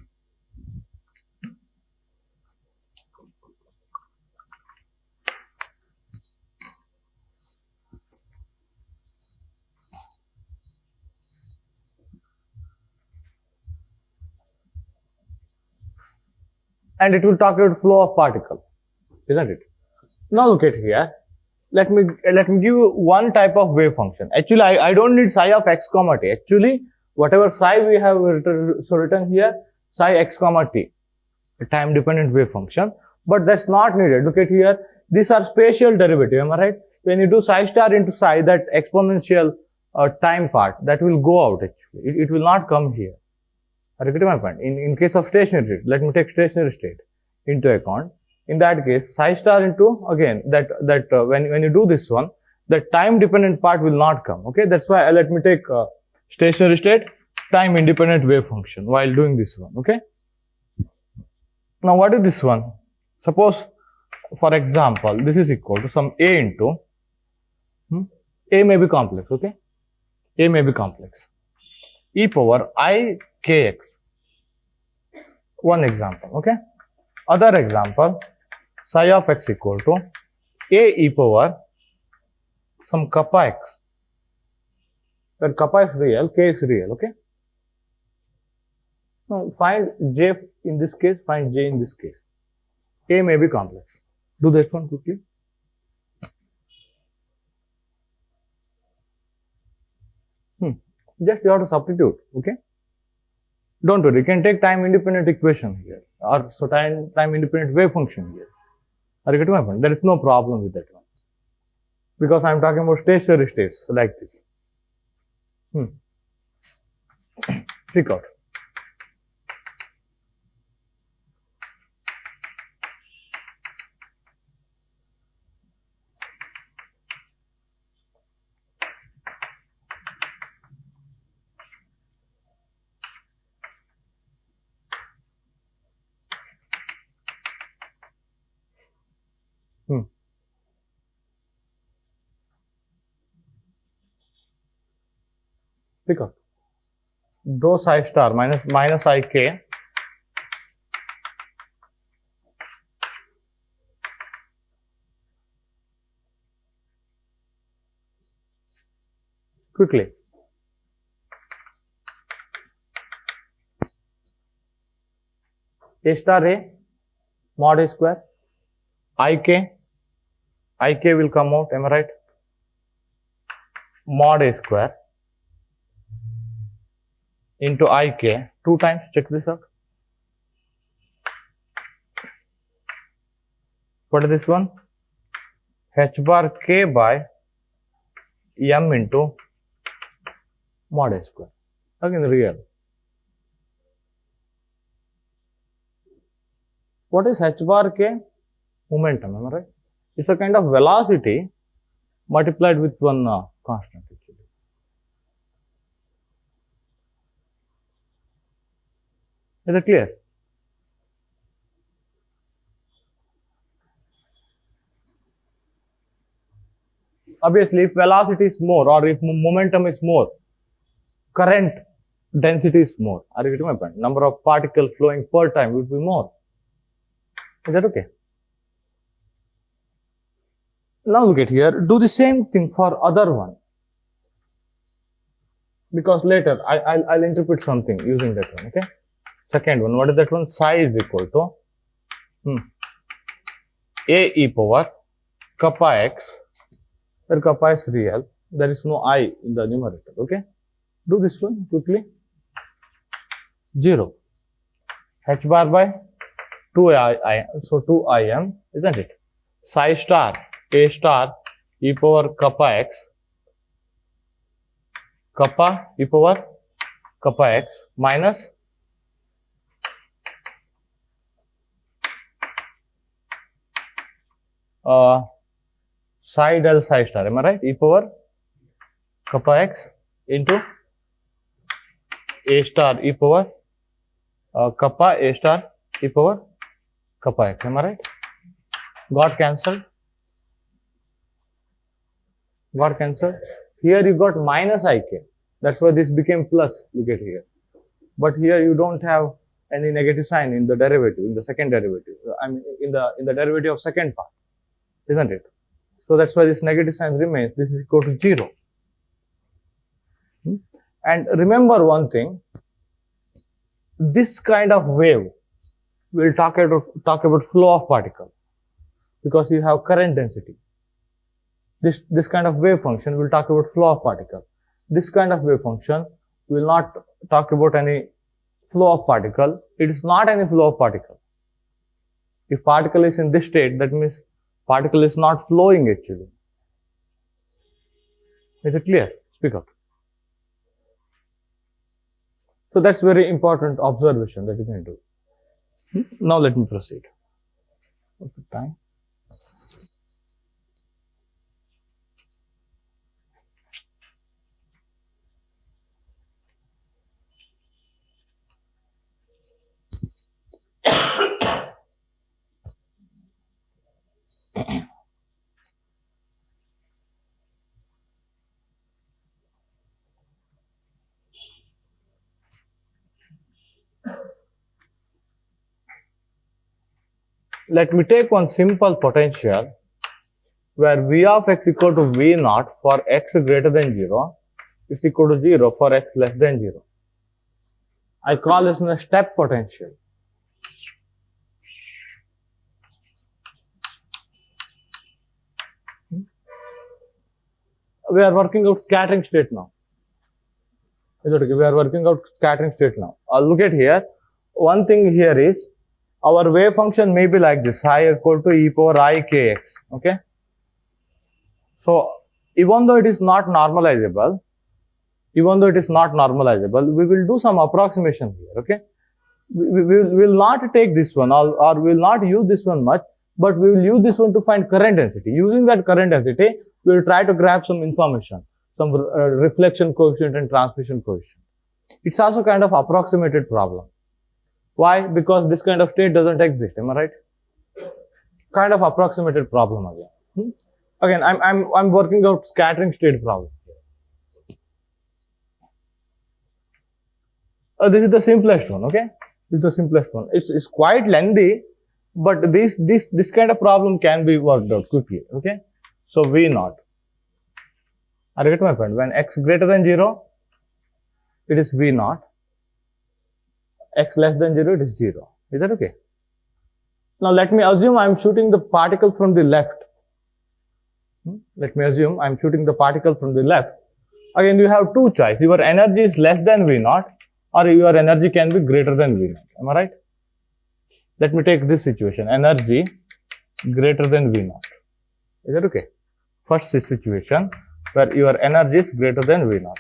And it will talk about flow of particle, isn't it? Now look at here. Let me give you one type of wave function. Actually, I don't need psi of x comma t. Actually, whatever psi we have written here, psi x comma t, a time dependent wave function. But that's not needed. Look at here. These are spatial derivative. Am I right? When you do psi star into psi, that exponential time part that will go out. Actually, it will not come here. I repeat my point. In case of stationary state, let me take stationary state into account. In that case, psi star into, again, when you do this one, the time dependent part will not come. Okay, that's why let me take stationary state, time independent wave function while doing this one. Okay. Now, what is this one? Suppose, for example, this is equal to some a into a may be complex. Okay, a may be complex. E power I kx. One example. Okay. Other example, psi of x equal to a e power some kappa x, where kappa is real, k is real. Okay. Now find j in this case, find j in this case. A may be complex. Do that one quickly. Just you have to substitute. Okay. Don't worry, you can take time independent equation here, or so time independent wave function here. Are you getting my point? There is no problem with that one, because I am talking about stationary states like this. Pick out. Pick up. Dou psi star minus ik quickly. A star a mod a square, ik will come out, am I right? Mod a square into ik 2 times. Check this out. What is this one? H bar k by m into mod a square. Again, real. What is h bar k? Momentum, am I right? It's a kind of velocity multiplied with one constant actually. Is it clear? Obviously, if velocity is more or if momentum is more, current density is more. Are you getting my point? Number of particles flowing per time would be more. Is that okay? Now look at here. Do the same thing for other one. Because later I'll interpret something using that one. Okay. Second one. What is that one? Psi is equal to a e power kappa x, where kappa is real. There is no I in the numerator. Okay. Do this one quickly. 0. H bar by 2I. So 2Im, isn't it? Psi star A star e power kappa x, kappa e power kappa x minus psi del psi star. Am I right? E power kappa x into A star e power kappa A star e power kappa x. Am I right? Got cancelled? Got cancelled? Here you got minus ik. That's why this became plus. Look at here. But here you don't have any negative sign in the derivative, in the second derivative. I mean, in the derivative of second part, isn't it? So that's why this negative sign remains. This is equal to 0. And remember one thing. This kind of wave will talk about flow of particle, because you have current density. This kind of wave function will talk about flow of particle. This kind of wave function will not talk about any flow of particle. It is not any flow of particle. If particle is in this state, that means particle is not flowing actually. Is it clear? Speak up. So that's very important observation that you can do. Now let me proceed. What's the time? Let me take one simple potential where V of x equal to V naught for x greater than 0 is equal to 0 for x less than 0. I call this a step potential. We are working out scattering state now. Is it okay? We are working out scattering state now. Look at here. One thing here is, our wave function may be like this, I equal to e power I kx, okay? So, even though it is not normalizable, we will do some approximation here, okay? We will not take this one or we will not use this one much, but we will use this one to find current density. Using that current density, we will try to grab some information, some reflection coefficient and transmission coefficient. It's also kind of approximated problem. Why? Because this kind of state doesn't exist. Am I right? Kind of approximated problem again. Again, I'm working out scattering state problem. This is the simplest one. Okay, this is the simplest one. It's quite lengthy, but this kind of problem can be worked out quickly. Okay, so V naught. I get my point. When x greater than 0, it is V naught. X less than 0, it is 0. Is that okay? Now let me assume I am shooting the particle from the left. Let me assume I am shooting the particle from the left. Again, you have two choices. Your energy is less than V naught, or your energy can be greater than V naught. Am I right? Let me take this situation. Energy greater than V naught. Is that okay? First situation where your energy is greater than V naught.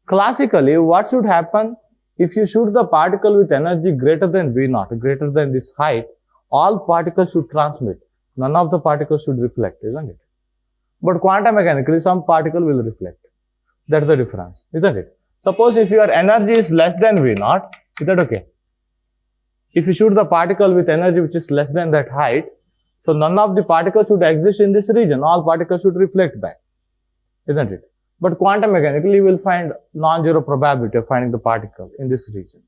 Classically, what should happen if you shoot the particle with energy greater than V naught, greater than this height, all particles should transmit. None of the particles should reflect, isn't it? But quantum mechanically, some particle will reflect. That's the difference, isn't it? Suppose if your energy is less than V naught, is that okay? If you shoot the particle with energy which is less than that height, So none of the particles should exist in this region. All particles should reflect back, isn't it? But quantum mechanically, you will find non-zero probability of finding the particle in this region.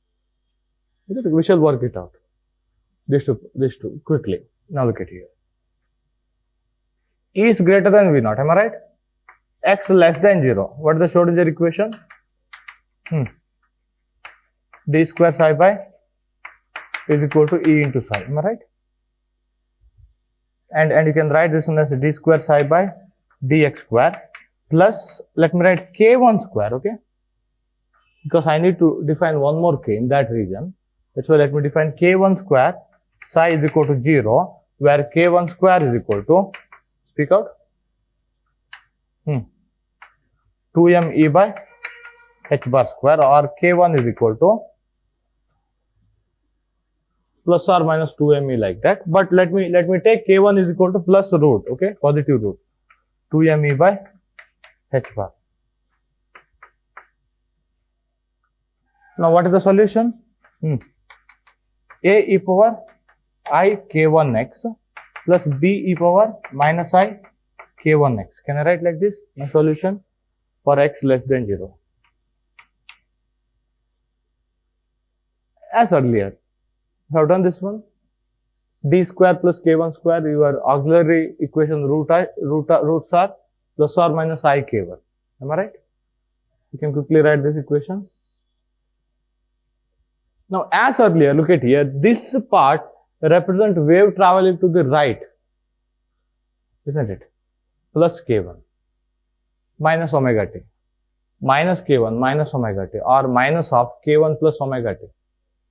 We shall work it out. These two quickly. Now look at here. E is greater than V naught, am I right? X less than 0. What is the Schrodinger equation? D square psi by is equal to E into psi, am I right? And you can write this one as D square psi by dx square plus, let me write K1 square, okay? Because I need to define one more K in that region. That's why let me define K1 square psi is equal to 0, where K1 square is equal to, speak out, 2m E by h bar square, or K1 is equal to plus or minus 2m E like that. But let me take K1 is equal to plus root, okay, positive root, 2m E by h bar. Now what is the solution? A e power I k1x plus b e power minus I k1x. Can I write like this? My solution for x less than 0. As earlier, I have done this one. D square plus k1 square, your auxiliary equation roots are plus or minus I k1. Am I right? You can quickly write this equation. Now, as earlier, look at here, this part represents wave traveling to the right, isn't it? Plus k1 minus omega t, minus k1 minus omega t, or minus of k1 plus omega t,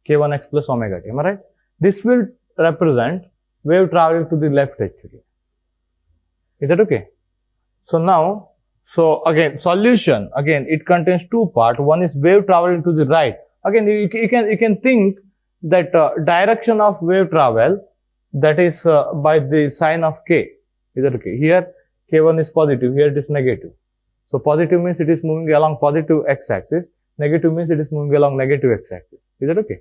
k1x plus omega t, am I right? This will represent wave traveling to the left actually. Is that okay? So now, again, solution, again, it contains two parts. One is wave traveling to the right. Again, you can think that direction of wave travel, that is by the sign of k. Is that okay? Here k1 is positive, here it is negative. So positive means it is moving along positive x-axis, negative means it is moving along negative x-axis. Is that okay?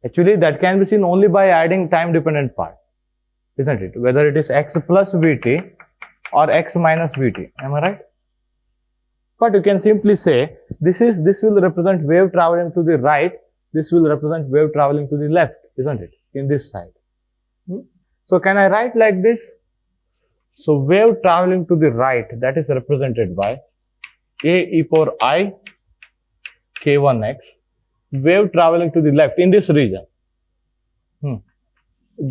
Actually, that can be seen only by adding time-dependent part, isn't it? Whether it is x plus vt or x minus vt. Am I right? But you can simply say this will represent wave traveling to the right, this will represent wave traveling to the left, isn't it? In this side. So can I write like this? So wave traveling to the right, that is represented by A e power I k1x, wave traveling to the left in this region,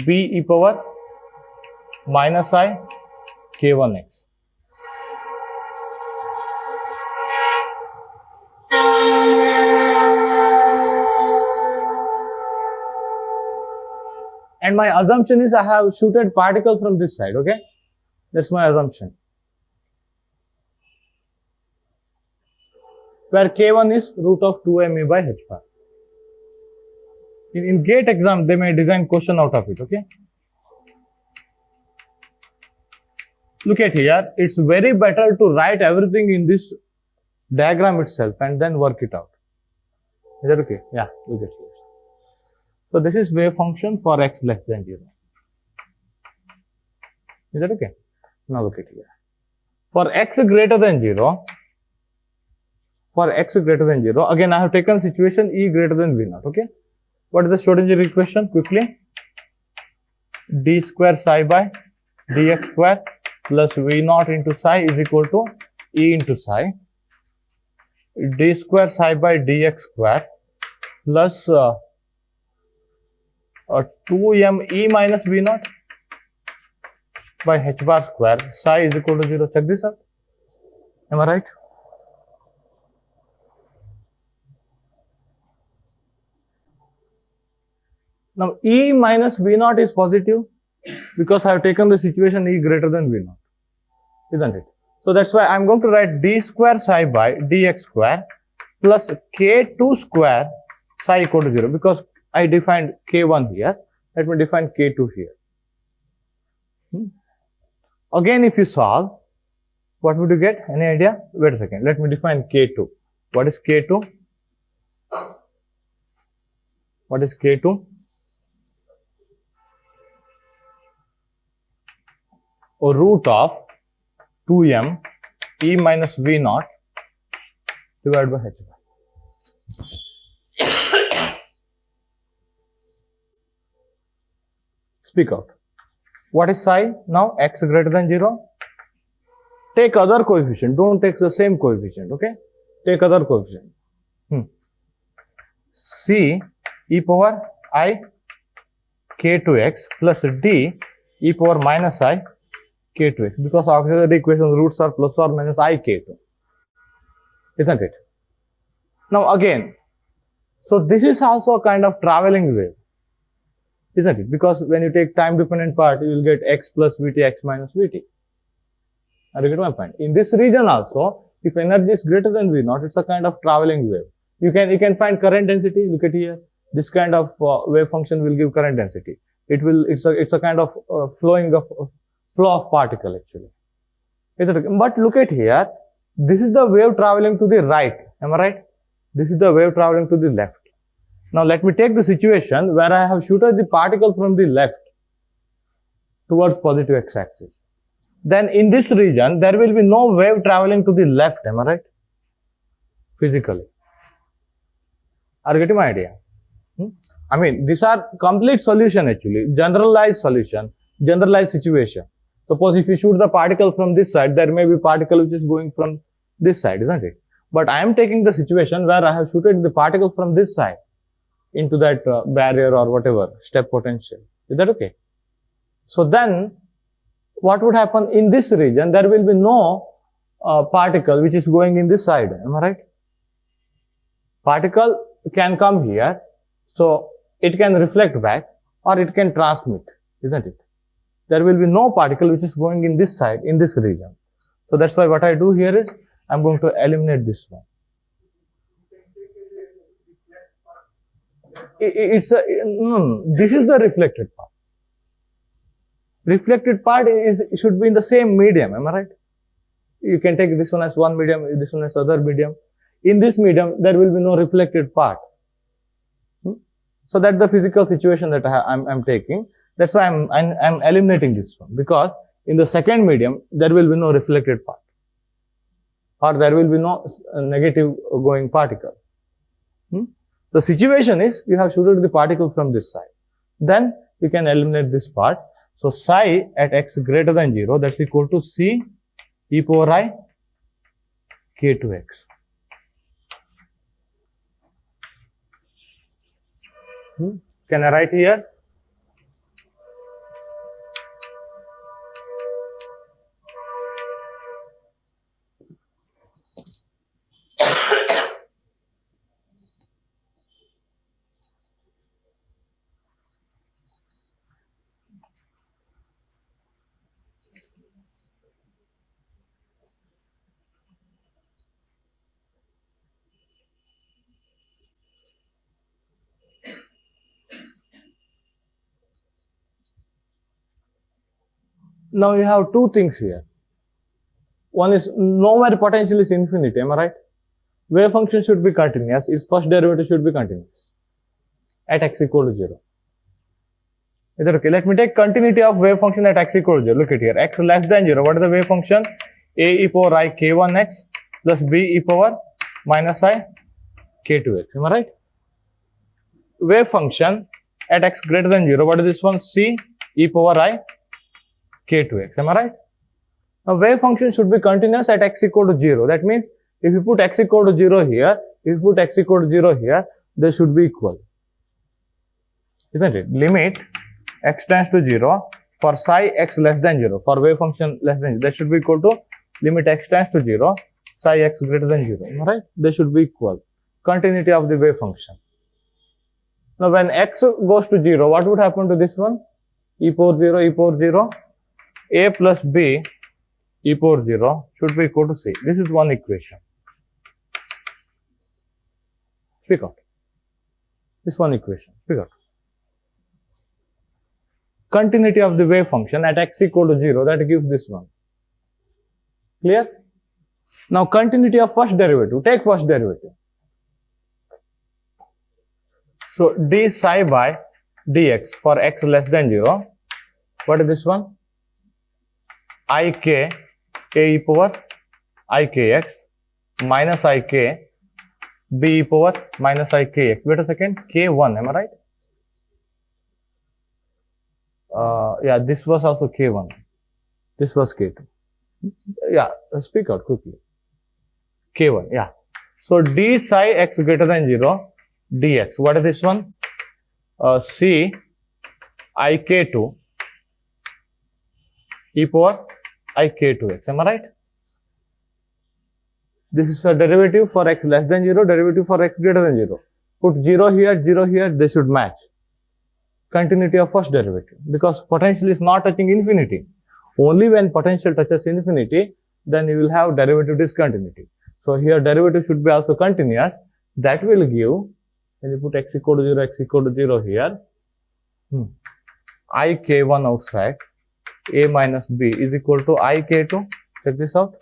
B e power minus I k1x. And my assumption is I have shooted particle from this side, okay? That's my assumption. Where k1 is root of 2m E by h bar. In GATE exam, they may design question out of it, okay? Look at here, it's very better to write everything in this diagram itself and then work it out. Is that okay? Yeah, look at here. So this is wave function for x less than 0. Is that okay? Now look at here. For x greater than 0, again I have taken situation E greater than V naught, okay? What is the Schrodinger equation? Quickly. D square psi by dx square plus V naught into psi is equal to E into psi. D square psi by dx square plus 2m E minus V naught by h bar square psi is equal to 0. Check this out. Am I right? Now E minus V naught is positive because I have taken the situation E greater than V naught, isn't it? So that's why I'm going to write d square psi by dx square plus k2 square psi equal to 0 because I defined k1 here. Let me define k2 here. Again, if you solve, what would you get? Any idea? Wait a second. Let me define k2. What is k2? What is k2? or root of 2m e minus v naught divided by h bar. Speak out. What is psi now? X greater than 0. Take other coefficient. Don't take the same coefficient. Okay. Take other coefficient. C e power I k to x plus d e power minus I k to x. Because auxiliary equation roots are plus or minus I k2. Isn't it? Now again, so this is also a kind of traveling wave. Isn't it? Because when you take time dependent part, you will get x plus vt, x minus vt. Are you getting my point? In this region also, if energy is greater than v naught, it's a kind of traveling wave. You can find current density. Look at here. This kind of wave function will give current density. It's a kind of flow of particle actually. But look at here. This is the wave traveling to the right. Am I right? This is the wave traveling to the left. Now let me take the situation where I have shooted the particle from the left towards positive x-axis. Then in this region, there will be no wave traveling to the left. Am I right? Physically. Are you getting my idea? I mean, these are complete solution actually, generalized solution, generalized situation. Suppose if you shoot the particle from this side, there may be particle which is going from this side, isn't it? But I am taking the situation where I have shooted the particle from this side into that barrier or whatever, step potential. Is that okay? So then, what would happen in this region? There will be no particle which is going in this side. Am I right? Particle can come here, so it can reflect back or it can transmit, isn't it? There will be no particle which is going in this side, in this region. So that's why what I do here is, I'm going to eliminate this one. This is the reflected part. Reflected part should be in the same medium, am I right? You can take this one as one medium, this one as other medium. In this medium, there will be no reflected part. So that's the physical situation that I'm taking. That's why I'm eliminating this one, because in the second medium, there will be no reflected part. Or there will be no negative going particle. The situation is, you have shooted the particle from this side. Then you can eliminate this part. So psi at x greater than 0, that's equal to c e power I k to x. Can I write here? Now you have two things here. One is, nowhere potential is infinity, am I right? Wave function should be continuous, its first derivative should be continuous at x equal to 0. Is that okay? Let me take continuity of wave function at x equal to 0. Look at here, x less than 0. What is the wave function? A e power I k1x plus b e power minus I k2x. Am I right? Wave function at x greater than 0. What is this one? C e power I k2x. Am I right? Now wave function should be continuous at x equal to 0. That means if you put x equal to 0 here, if you put x equal to 0 here, they should be equal. Isn't it? Limit x tends to 0 for psi x less than 0. For wave function less than 0, they should be equal to limit x tends to 0, psi x greater than 0. Am I right? They should be equal. Continuity of the wave function. Now when x goes to 0, what would happen to this one? E power 0, e power 0. A plus b e power 0 should be equal to c. This is one equation. Speak out. This one equation. Speak out. Continuity of the wave function at x equal to 0, that gives this one. Clear? Now continuity of first derivative. Take first derivative. So d psi by dx for x less than 0. What is this one? ik a e power ikx minus ik b e power minus ikx. Wait a second, k1, am I right? Yeah, this was also k1. This was k2. Yeah, speak out quickly. K1, yeah. So d psi x greater than 0 dx. What is this one? C ik2 e power ik2x. Am I right? This is a derivative for x less than 0, derivative for x greater than 0. Put 0 here, they should match. Continuity of first derivative, because potential is not touching infinity. Only when potential touches infinity, then you will have derivative discontinuity. So here derivative should be also continuous. That will give, when you put x equal to 0, x equal to 0 here, ik1 outside a minus b is equal to ik2, check this out,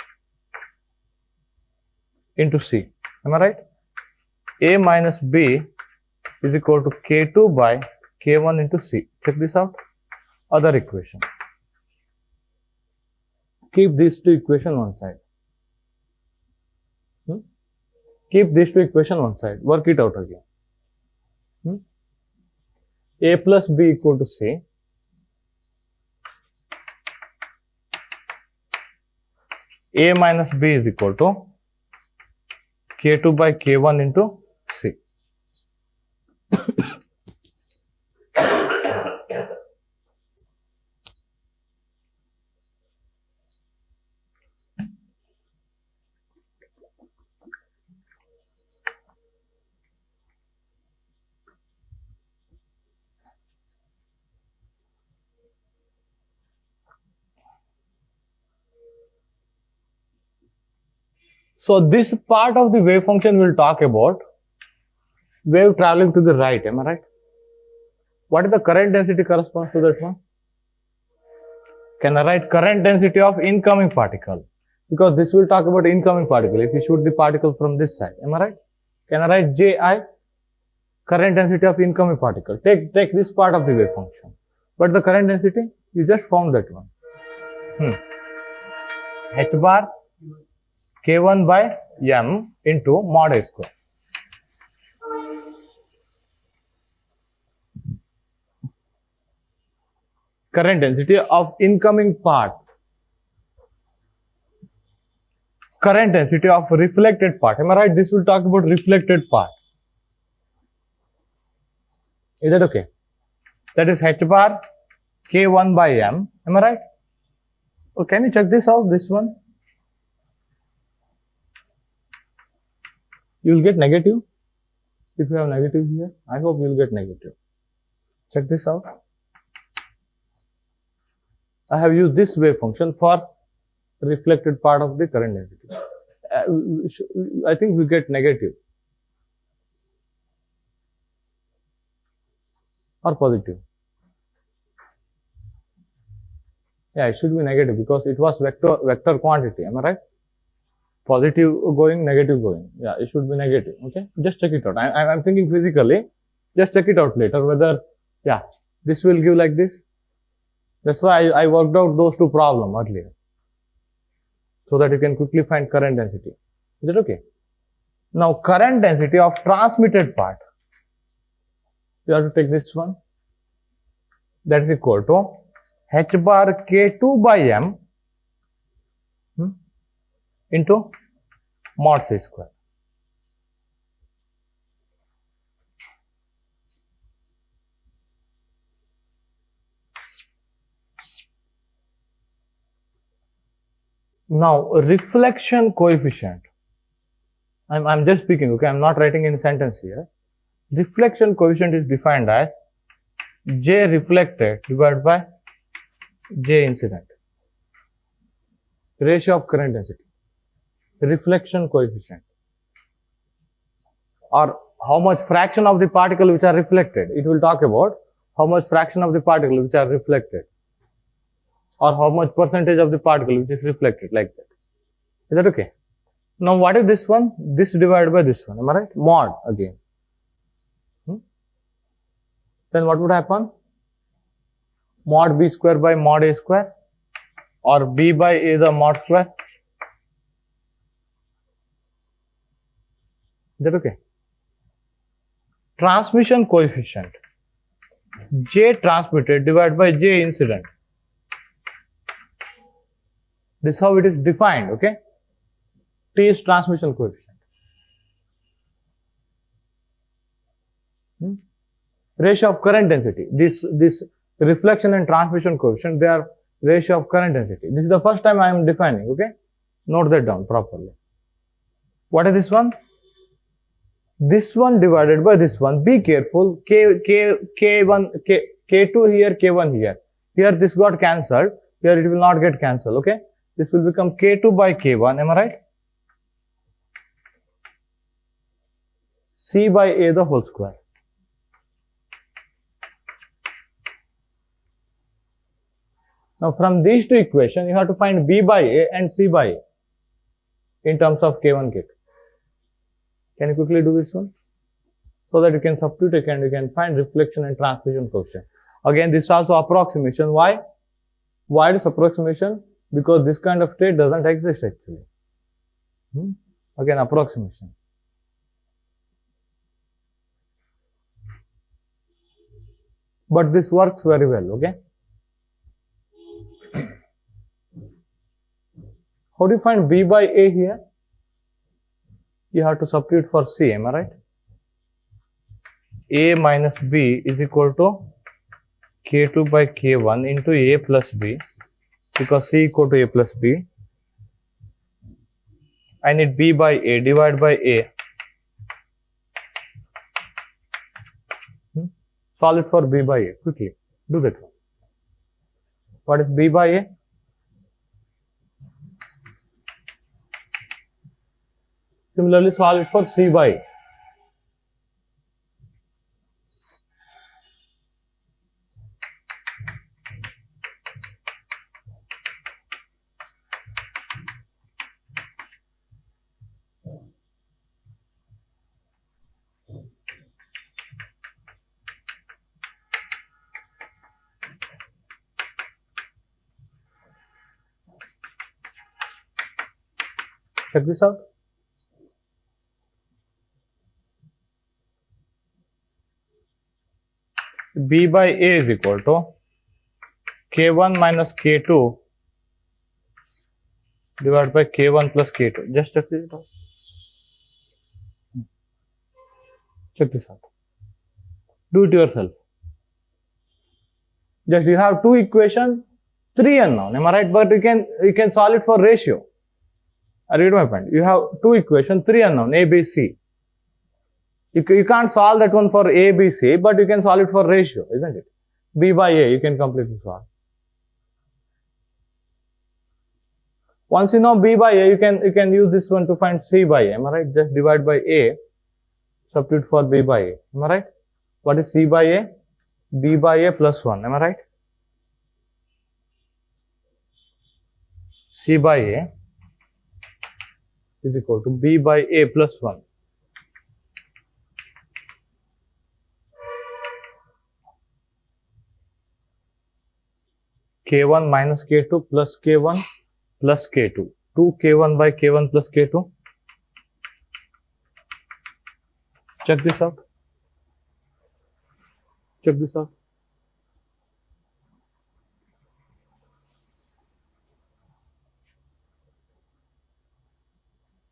into c. Am I right? A minus b is equal to k2 by k1 into c. Check this out. Other equation. Keep these two equations one side. Keep these two equations one side. Work it out again. A plus b equal to c. A minus b is equal to k2 by k1 into c. So this part of the wave function will talk about wave traveling to the right. Am I right? What is the current density corresponds to that one? Can I write current density of incoming particle? Because this will talk about incoming particle. If you shoot the particle from this side, am I right? Can I write Ji, current density of incoming particle? Take this part of the wave function. But the current density, you just found that one. H bar k1 by m into mod a square. Current density of incoming part. Current density of reflected part. Am I right? This will talk about reflected part. Is that okay? That is h bar k1 by m. Am I right? Oh, can you check this out? This one. You will get negative. If you have negative here, I hope you will get negative. Check this out. I have used this wave function for reflected part of the current density. I think we get negative or positive. Yeah, it should be negative because it was vector quantity. Am I right? Positive going, negative going. Yeah, it should be negative. Okay, just check it out. I'm thinking physically. Just check it out later whether, yeah, this will give like this. That's why I worked out those two problems earlier, so that you can quickly find current density. Is that okay? Now, current density of transmitted part. You have to take this one. That is equal to h bar k2 by m into mod c square. Now, reflection coefficient. I'm just speaking, okay? I'm not writing any sentence here. Reflection coefficient is defined as J reflected divided by J incident. Ratio of current density. Reflection coefficient. Or how much fraction of the particle which are reflected. It will talk about how much fraction of the particle which are reflected. Or how much percentage of the particle which is reflected, like that. Is that okay? Now, what is this one? This divided by this one. Am I right? Mod again. Then what would happen? Mod b square by mod a square. or B by A the mod square. Is that okay? Transmission coefficient J transmitted divided by J incident. This is how it is defined, okay? T is transmission coefficient. Ratio of current density. This reflection and transmission coefficient, they are ratio of current density. This is the first time I am defining, okay? Note that down properly. What is this one? This one divided by this one. Be careful. K2 here, K1 here. Here this got cancelled. Here it will not get cancelled, okay? This will become K2 by K1, am I right? C by A the whole square. Now from these two equations, you have to find B by A and C by A in terms of K1, K2. Can you quickly do this one? So that you can substitute and you can find reflection and transmission coefficient. Again, this is also approximation. Why? Why is approximation? Because this kind of state doesn't exist actually. Again, approximation. But this works very well, okay? How do you find B by A here? You have to substitute for C, am I right? A minus B is equal to K2 by K1 into A plus B, because C equal to A plus B. I need B by A divided by A. Solve it for B by A. Quickly, do that one. What is B by A? Similarly, solve it for C by A. Check this out. B by A is equal to K1 minus K2 divided by K1 plus K2. Just check this out. Check this out. Do it yourself. Just you have two equations, three unknown. Am I right? But you can solve it for ratio. I read my point. You have two equations, three unknown, A, B, C. You can't solve that one for A, B, C, but you can solve it for ratio, isn't it? B by A, you can completely solve. Once you know B by A, you can use this one to find C by A. Am I right? Just divide by A, substitute for B by A. Am I right? What is C by A? B by A plus 1. Am I right? C by A is equal to B by A plus 1. K1 minus K2 plus K1 plus K2. 2K1 by K1 plus K2. Check this out. Check this out.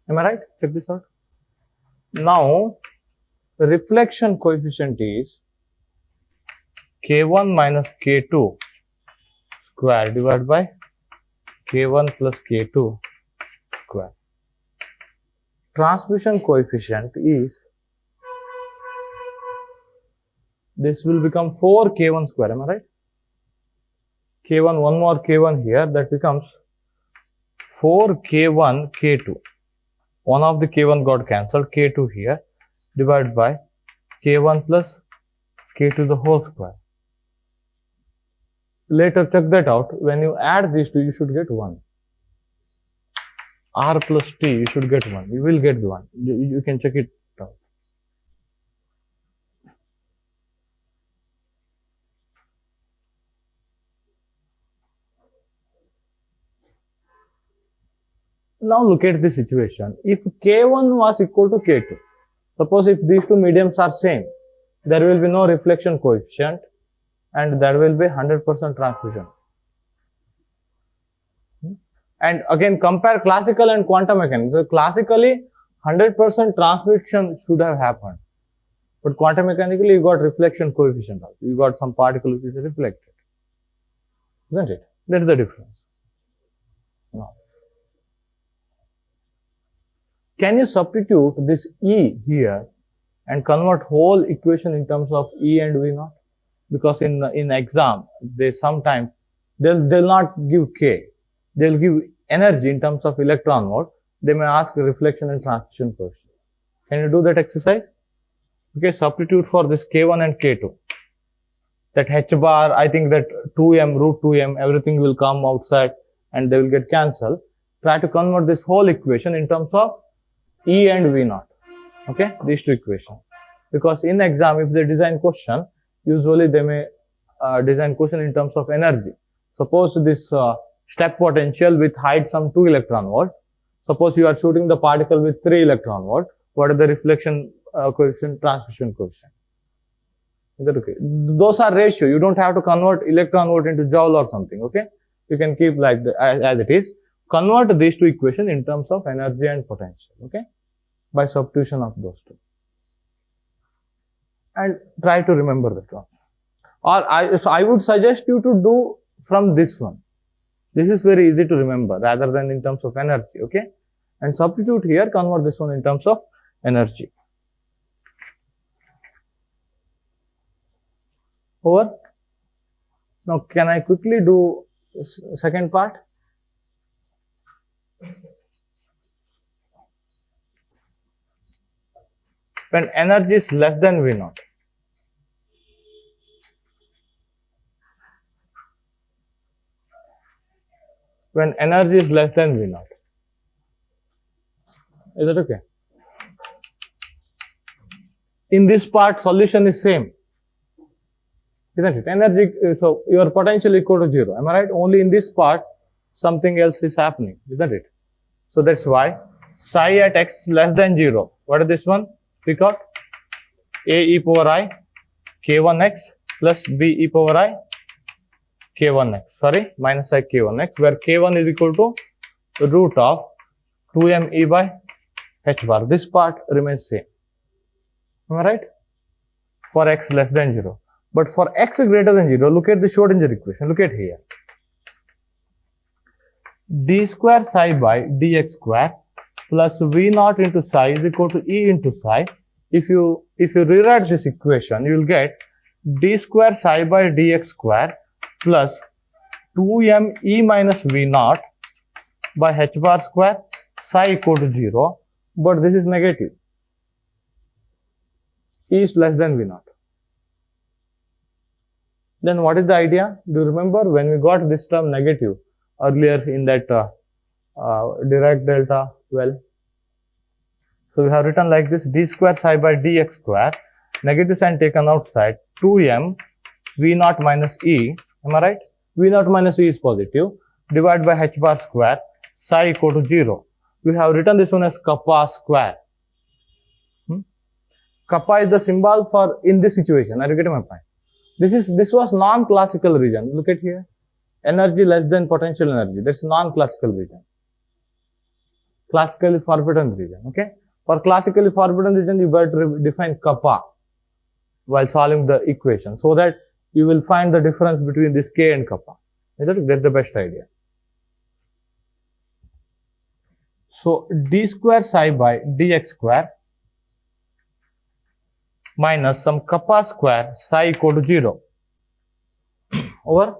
Am I right? Check this out. Now, the reflection coefficient is K1 minus K2 square divided by K1 plus K2 square. Transmission coefficient is, this will become 4K1 square, am I right? K1, one more K1 here, that becomes 4K1 K2. One of the K1 got cancelled, K2 here, divided by K1 plus K2 the whole square. Later check that out. When you add these two, you should get 1. R plus T, you should get 1. You will get 1. You can check it out. Now look at the situation. If K1 was equal to K2, suppose if these two mediums are same, there will be no reflection coefficient and there will be 100% transmission. And again, compare classical and quantum mechanics. So classically, 100% transmission should have happened. But quantum mechanically, you got reflection coefficient. You got some particle which is reflected. Isn't it? That is the difference. Now, can you substitute this E here and convert whole equation in terms of E and V naught? Because in exam, they sometimes, they'll not give K. They'll give energy in terms of electron volt. They may ask reflection and transmission coefficient. Can you do that exercise? Okay, substitute for this K1 and K2. That H bar, I think that 2m, root 2m, everything will come outside and they will get cancelled. Try to convert this whole equation in terms of E and V naught. Okay, these two equations. Because in exam, if they design question, usually they may design question in terms of energy. Suppose this step potential with height some 2 electron volt. Suppose you are shooting the particle with 3 electron volt. What is the reflection coefficient, transmission coefficient? Is that okay? Those are ratio. You don't have to convert electron volt into joule or something. Okay, you can keep like as it is. Convert these two equations in terms of energy and potential. Okay, by substitution of those two, and try to remember that one. Or so I would suggest you to do from this one. This is very easy to remember rather than in terms of energy. Okay, and substitute here. Convert this one in terms of energy. Over. Now, can I quickly do second part? When energy is less than V naught. When energy is less than V naught. Is that okay? In this part, solution is same. Isn't it? Energy, so your potential equal to 0. Am I right? Only in this part, something else is happening. Isn't it? So that's why psi at x less than 0. What is this one? Because a e power I k1x plus b e power I k1x. Sorry, minus I k1x, where k1 is equal to root of 2m e by h bar. This part remains same. Am I right? For x less than 0. But for x greater than 0, look at the Schrodinger equation. Look at here. D square psi by dx square plus v naught into psi is equal to e into psi. If you rewrite this equation, you will get d square psi by dx square plus 2m e minus v naught by h bar square psi equal to 0. But this is negative. E is less than v naught. Then what is the idea? Do you remember when we got this term negative earlier in that Dirac delta? Well, so we have written like this: d square psi by dx square, negative sign taken outside, 2m v naught minus e. Am I right? V naught minus e is positive, divided by h bar square psi equal to 0. We have written this one as kappa square. Kappa is the symbol for in this situation. Are you getting my point? This was non-classical region. Look at here. Energy less than potential energy. That's non-classical region. Classically forbidden region. Okay. For classically forbidden region, you better define kappa while solving the equation, so that you will find the difference between this k and kappa. That's the best idea. So d square psi by dx square minus some kappa square psi equal to 0 over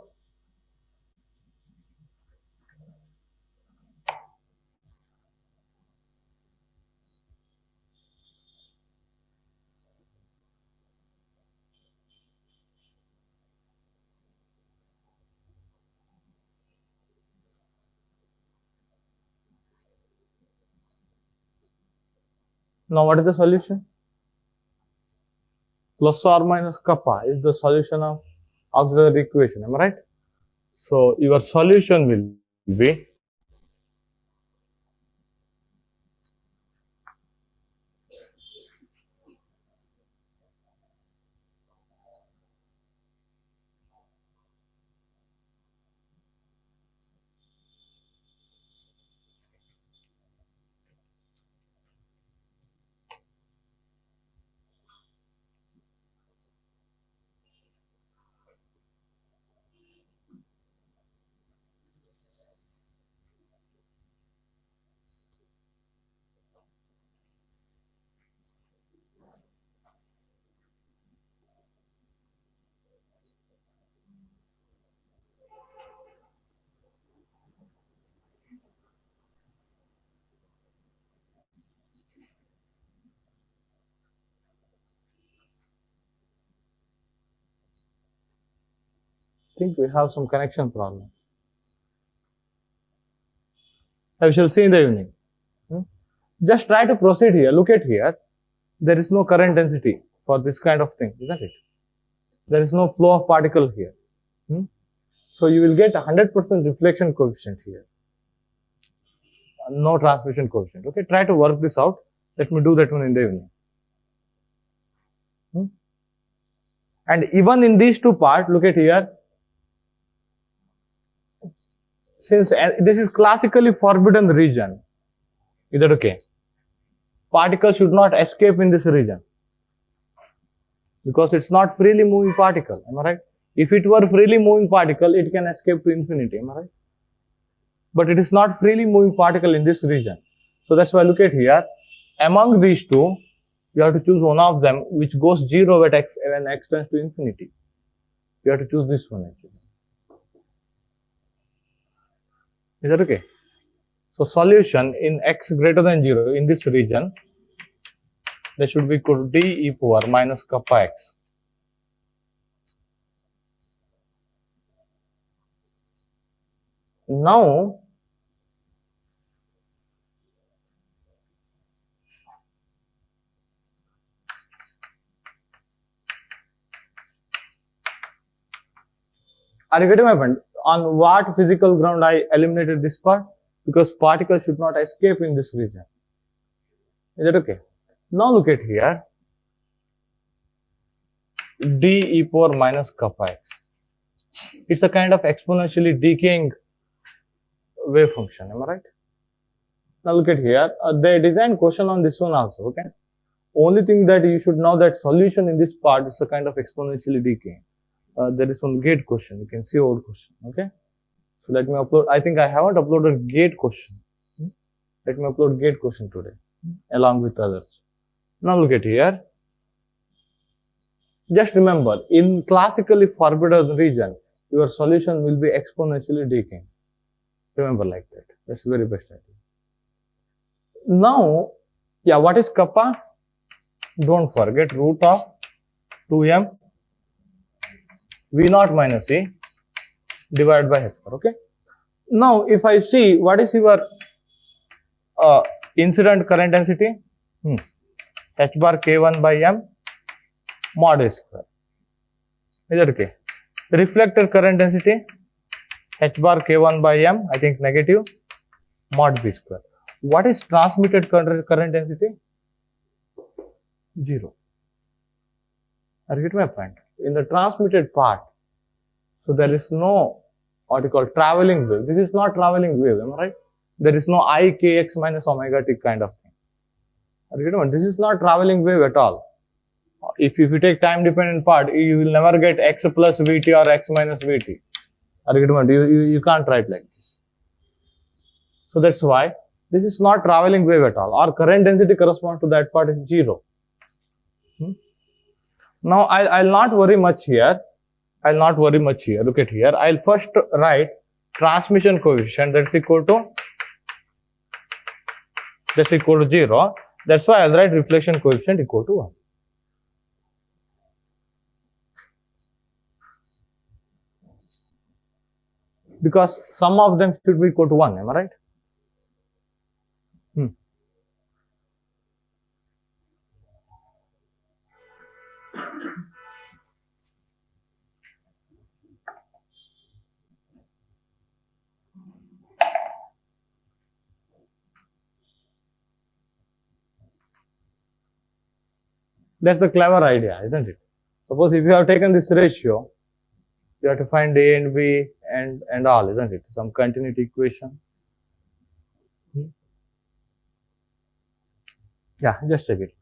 now what is the solution? Plus or minus kappa is the solution of auxiliary equation. Am I right? So your solution will be think we have some connection problem. I shall see in the evening. Just try to proceed here. Look at here. There is no current density for this kind of thing, isn't it? There is no flow of particle here. So you will get 100% reflection coefficient here. No transmission coefficient. Okay, try to work this out. Let me do that one in the evening. And even in these two parts, look at here. Since this is classically forbidden region, is that okay? Particle should not escape in this region because it's not freely moving particle. Am I right? If it were freely moving particle, it can escape to infinity. Am I right? But it is not freely moving particle in this region. So that's why look at here. Among these two, you have to choose one of them which goes 0 at x when x tends to infinity. You have to choose this one actually. Is that okay? So solution in x greater than 0 in this region, they should be equal to d e power minus kappa x. Now, are you getting my point? On what physical ground I eliminated this part? Because particles should not escape in this region. Is that okay? Now look at here. D e power minus kappa x. It's a kind of exponentially decaying wave function. Am I right? Now look at here. They designed question on this one also. Okay. Only thing that you should know that solution in this part is a kind of exponentially decaying. There is one gate question. You can see old question. Okay. So let me upload. I think I haven't uploaded gate question. Let me upload gate question today along with others. Now look at here. Just remember, in classically forbidden region, your solution will be exponentially decaying. Remember like that. That's the very best idea. Now, yeah, what is kappa? Don't forget root of 2m V0 minus E divided by h bar. Okay. Now, if I see what is your incident current density, h bar k1 by m mod A square. Is that okay? Reflector current density, h bar k1 by m, I think negative, mod B square. What is transmitted current density? 0. Are you getting my point? In the transmitted part, so there is no what you call traveling wave. This is not traveling wave, am I right? There is no I kx minus omega t kind of thing. Are you getting my point? This is not traveling wave at all. If you take time dependent part, you will never get x plus vt or x minus vt. Are you getting my point? You can't write like this. So that's why this is not traveling wave at all. Our current density corresponds to that part is 0. Now, I'll not worry much here. Look at here. I'll first write transmission coefficient that's equal to 0. That's why I'll write reflection coefficient equal to 1. Because sum of them should be equal to 1, am I right? That's the clever idea, isn't it? Suppose if you have taken this ratio, you have to find A and B and all, isn't it? Some continuity equation. Yeah, just check it.